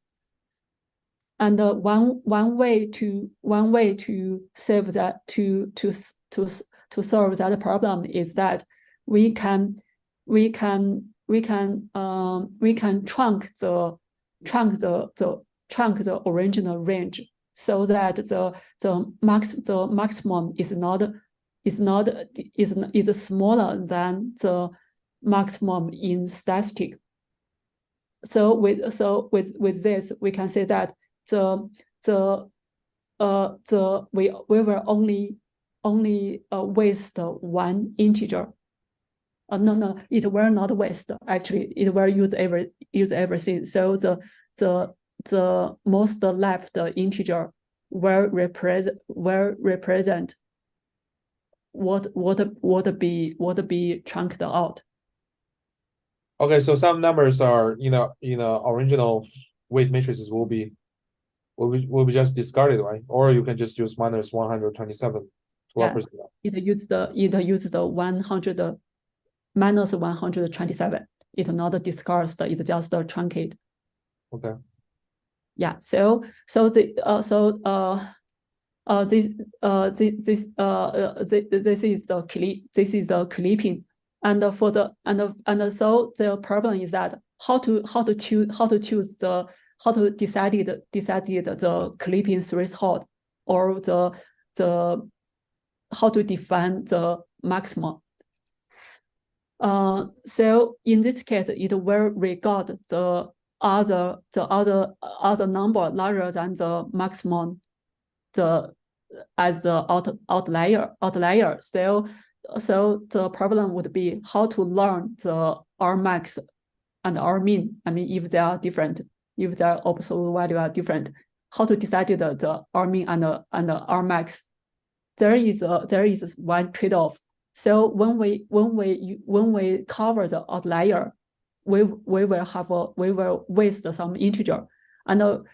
Speaker 1: And one way to solve that to solve that problem is that we can trunk the original range so that the maximum is smaller than the maximum in statistic. So with this we can say that we will only waste one integer. No, it will not waste. Actually, it will use everything. So the most left integer will represent what be trunked out.
Speaker 2: Okay, so some numbers are original weight matrices will be just discarded, right? Or you can just use minus 127 to represent that.
Speaker 1: It used the 100 minus 127. It not discards. It just truncate.
Speaker 2: Okay.
Speaker 1: Yeah. So this is the clipping, and so the problem is that how to decide the clipping threshold, or the how to define the maximum. So in this case, it will regard the other number larger than the maximum as the outlier. So the problem would be how to learn the R max and R min. I mean, if they are different, if their absolute value are different, how to decide the R min and the R max? There is one trade-off. So when we cover the outlier, we will waste some integer, and when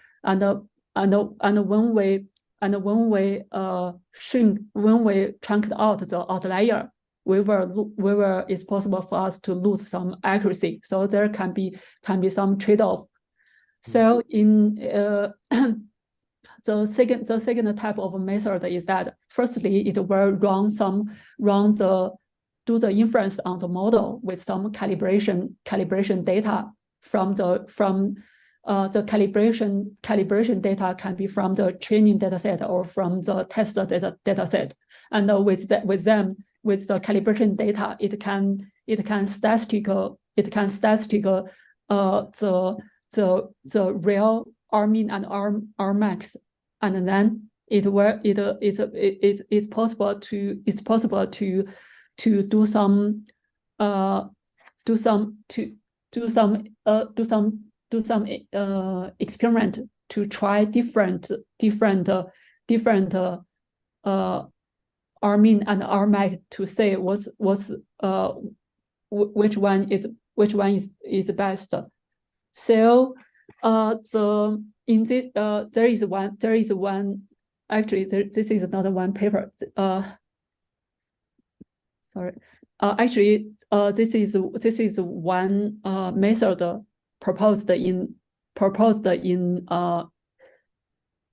Speaker 1: we trunk out the outlier, it's possible for us to lose some accuracy. So there can be some trade-off. So in the second type of method is that firstly it will do the inference on the model with some calibration data from the calibration data can be from the training data set or from the test data set, and with the calibration data it can statistical the the real R-min and R-max, and then it's possible to do some experiment to try different R-min and R-max to say which one is best. So there is one actually this is not one paper. Sorry. Actually, this is one method proposed in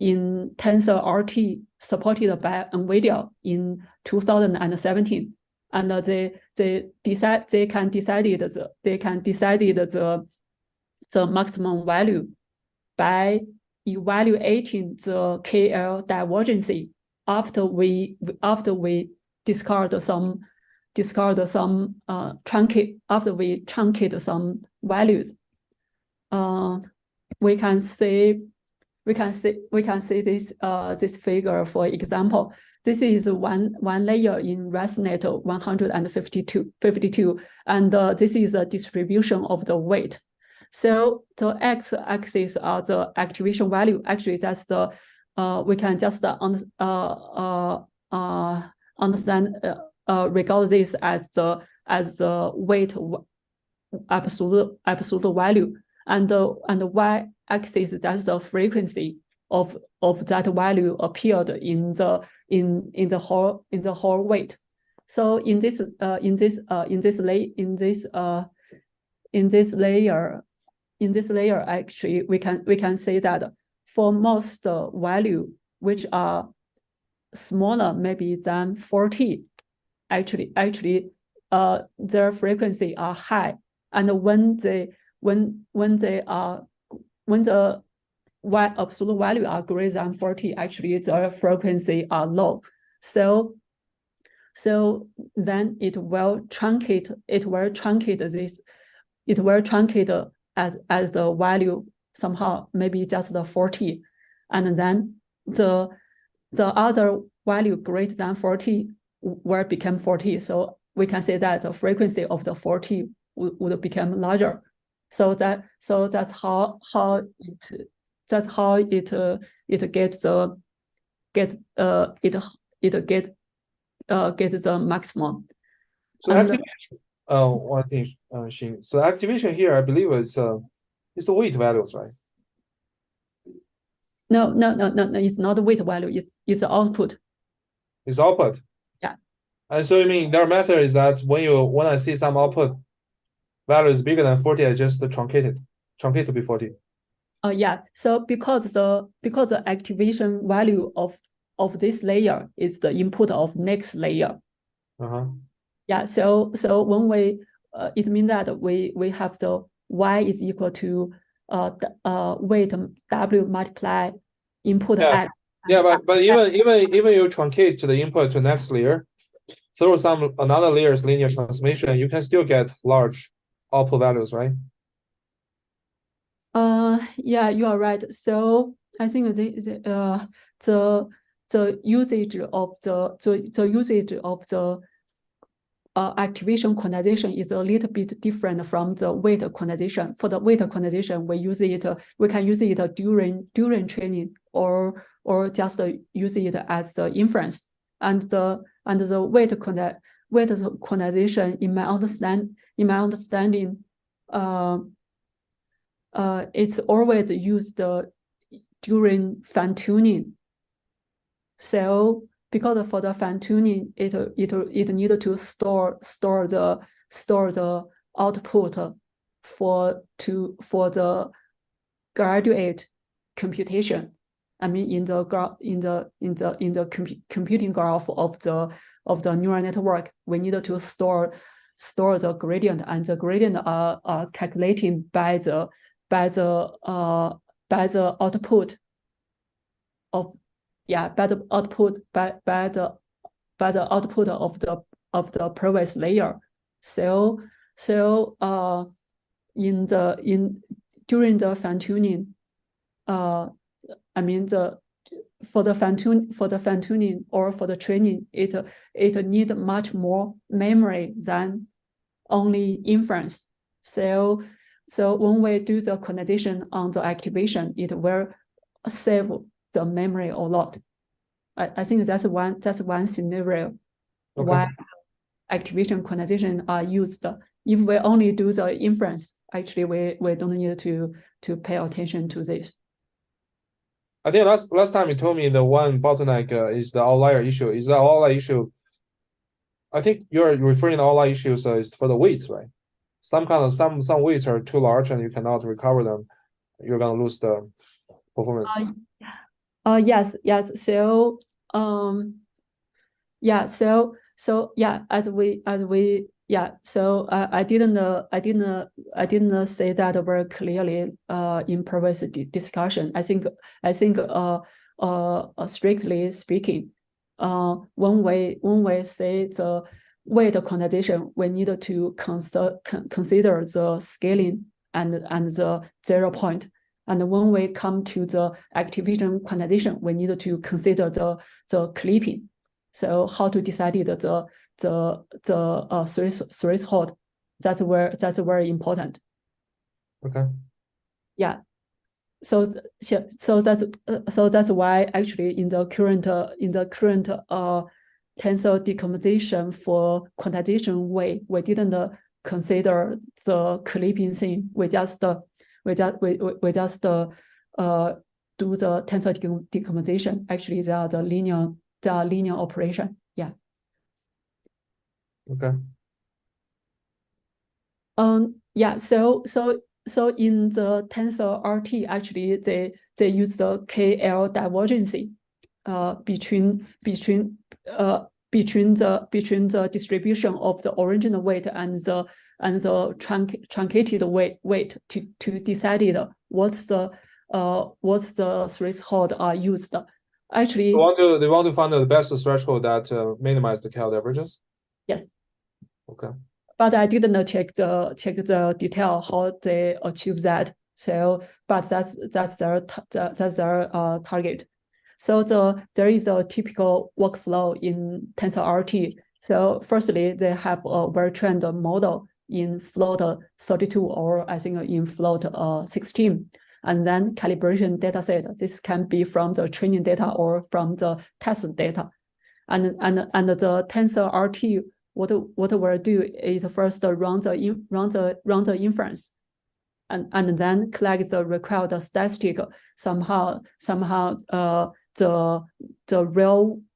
Speaker 1: TensorRT supported by NVIDIA in 2017, and they can decide the maximum value by evaluating the KL divergence after we discard some truncate some values. We can see this figure. For example, this is one layer in ResNet 152, and this is a distribution of the weight. So the x-axis are the activation value. Actually, that's the we can just understand regard this as the weight absolute value, and the y-axis, that's the frequency of that value appeared in the whole weight. So in this layer, actually, we can say that for most value which are smaller maybe than 40, actually their frequency are high, and when the y absolute value are greater than 40, actually their frequency are low. So then it will truncate as the value somehow maybe just the 40, and then the other value greater than 40 will become 40. So we can say that the frequency of the 40 would become larger. So that's how it gets the maximum.
Speaker 2: So activation. One thing, Xin. So activation here, I believe is the weight values, right?
Speaker 1: No. It's not the weight value. It's the output.
Speaker 2: It's output.
Speaker 1: Yeah.
Speaker 2: And so I mean, their method is that when I see some output value is bigger than 40, I just truncate to be 40.
Speaker 1: Yeah. So because the activation value of this layer is the input of next layer. Yeah. So when we it means that we have the y is equal to weight w multiply input x.
Speaker 2: Yeah, but even you truncate the input to next layer, through another layer's linear transformation, you can still get large output values, right?
Speaker 1: Yeah, you are right. So I think the usage of the activation quantization is a little bit different from the weight quantization. For the weight quantization, we can use it during training or just use it as the inference. And the weight quantization, in my understanding, it's always used during fine tuning. So because for the fine tuning, it needed to store the output for the graduate computation. I mean, in the computing graph of the neural network, we needed to store the gradient, and the gradient are calculating by the output of of the previous layer. So in during the fine tuning, I mean for the fine tuning or for the training, it need much more memory than only inference. So when we do the quantization on the activation, it will save the memory a lot. I think that's one scenario why activation quantization are used. If we only do the inference, actually we don't need to pay attention to this.
Speaker 2: I think last time you told me the one bottleneck is the outlier issue. Is the outlier issue? I think you're referring to outlier issues is for the weights, right? Some weights are too large and you cannot recover them. You're gonna lose the performance.
Speaker 1: Yes. So So I didn't say that very clearly in previous discussion. I think strictly speaking, when we say the weight quantization, we need to consider the scaling and the 0 point. And when we come to the activation quantization, we need to consider the clipping. So how to decide the threshold? That's very important.
Speaker 2: Okay.
Speaker 1: Yeah. So that's why actually in the current tensor decomposition for quantization way, we didn't consider the clipping thing. We just do the tensor decomposition. Actually, they are linear operation. Yeah.
Speaker 2: Okay.
Speaker 1: Yeah. So in the tensor RT, actually they use the KL divergence between the distribution of the original weight and the truncated weight to decide what's the threshold are used. Actually,
Speaker 2: they want to find the best threshold that minimize the KL divergence.
Speaker 1: Yes.
Speaker 2: Okay.
Speaker 1: But I didn't check the detail how they achieve that. So, but that's their target. So there is a typical workflow in TensorRT. So firstly, they have a very trained model in float 32 or I think in float 16, and then calibration data set. This can be from the training data or from the test data, and the TensorRT. What we'll do is first run the inference, and then collect the required statistic. Somehow the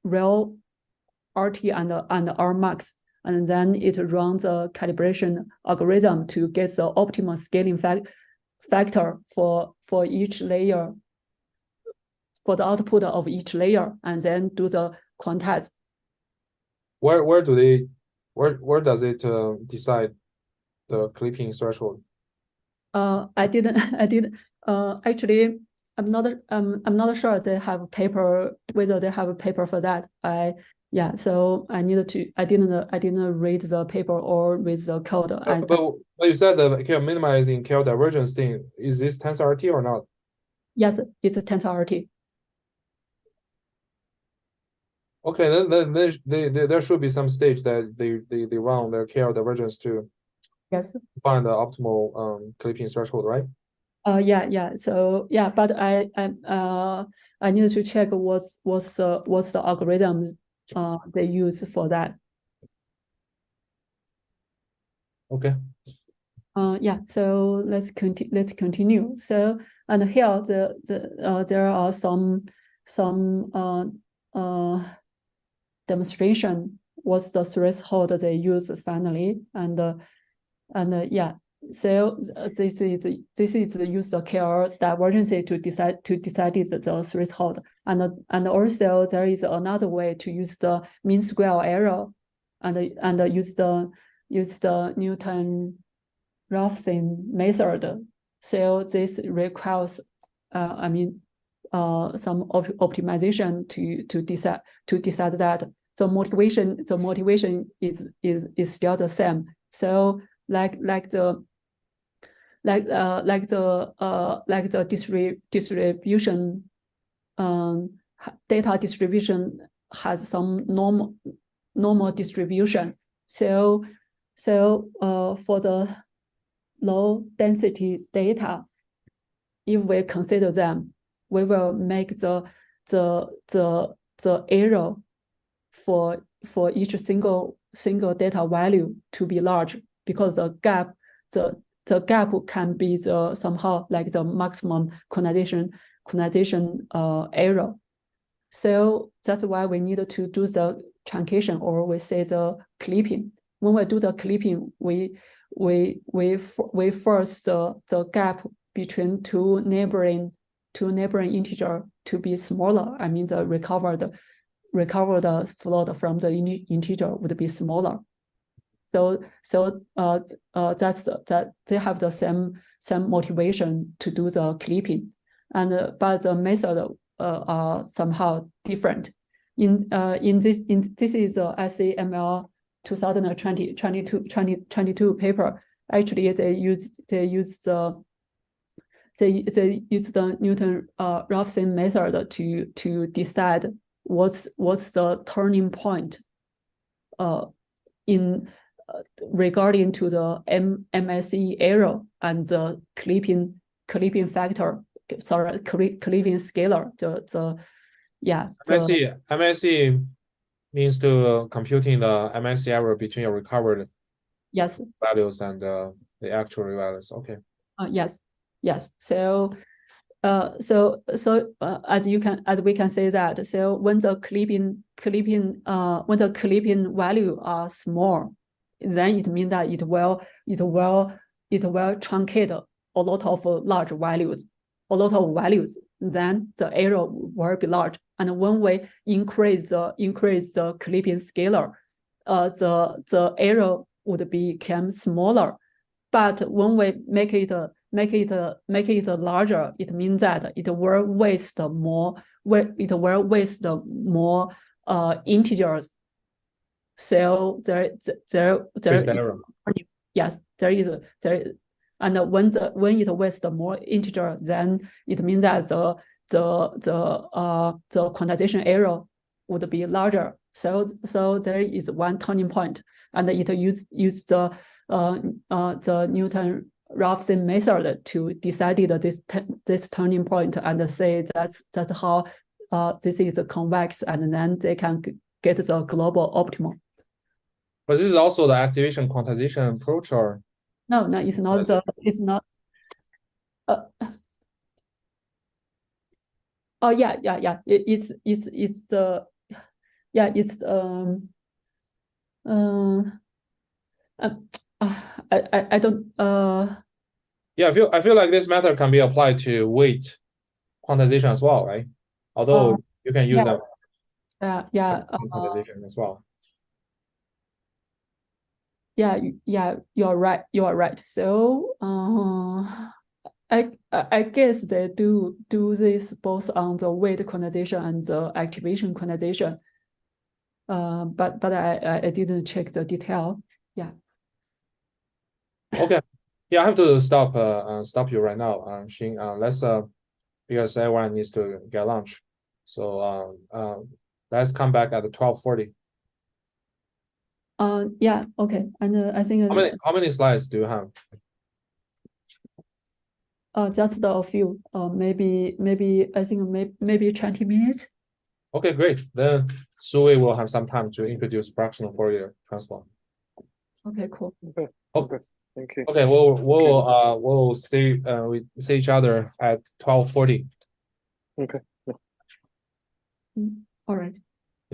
Speaker 1: real RT and R max, and then it runs the calibration algorithm to get the optimal scaling factor for each layer, for the output of each layer, and then do the quantize.
Speaker 2: Where does it decide the clipping threshold?
Speaker 1: I didn't. Actually, I'm not sure they have a paper, whether they have a paper for that. So I didn't read the paper or read the code.
Speaker 2: But you said the minimizing KL divergence thing, is this TensorRT or not?
Speaker 1: Yes, it's a TensorRT.
Speaker 2: Okay, then there should be some stage that they run their KL divergence to find the optimal clipping threshold, right?
Speaker 1: Yeah. So yeah, but I need to check what's the algorithm they use for that.
Speaker 2: Okay.
Speaker 1: Yeah. So let's continue. So and here there are some demonstration what's the threshold they use finally, and yeah. So this is the use of KL divergence to decide the threshold, and also there is another way to use the mean square error, and use the Newton-Raphson method. So this requires some optimization to decide that the motivation is still the same. So like the like the distribution, data distribution has some normal distribution. So for the low density data, if we consider them, we will make the error for each single data value to be large, because the gap can be somehow like the maximum quantization error. So that's why we need to do the truncation, or we say the clipping. When we do the clipping, we force the gap between two neighboring integer to be smaller. I mean, the recovered float from the integer would be smaller. So that's that they have the same motivation to do the clipping, and but the method are somehow different. This is the SAML 2022 paper. Actually, they use the Newton-Raphson method to decide what's the turning point in regarding to the MSE error and the clipping factor. Sorry, clipping scalar.
Speaker 2: MSE means to computing the MSE error between your recovered values and the actual values. Okay.
Speaker 1: Yes. So as we can say that, so when the clipping value are small, then it means that it will truncate a lot of large values, then the error will be large. And when we increase the clipping scalar, the error would become smaller. But when we make it larger, it means that it will waste more integers. So there yes, there is, and when it wastes more integer, then it means that the quantization error would be larger. So there is one turning point, and it use the Newton-Raphson method to decide this turning point, and say that's how this is convex, and then they can get the global optimal.
Speaker 2: But this is also the activation quantization approach, or
Speaker 1: no, it's not. It's not. Oh yeah. It's the it's I don't
Speaker 2: yeah, I feel like this method can be applied to weight quantization as well, right? Although you can use quantization as well.
Speaker 1: Yeah, you're right. So I guess they do this both on the weight quantization and the activation quantization. But I didn't check the detail. Yeah.
Speaker 2: Okay. Yeah, I have to stop you right now, Xin. Let's because everyone needs to get lunch. So let's come back at 12:40.
Speaker 1: Yeah, okay. And I think
Speaker 2: how many slides do you have?
Speaker 1: Just a few. Maybe I think maybe 20 minutes.
Speaker 2: Okay, great. Then Sui will have some time to introduce fractional Fourier transform.
Speaker 1: Okay, cool.
Speaker 3: Okay. Thank you.
Speaker 2: Okay, we'll see each other at 12:40.
Speaker 3: Okay.
Speaker 1: All right.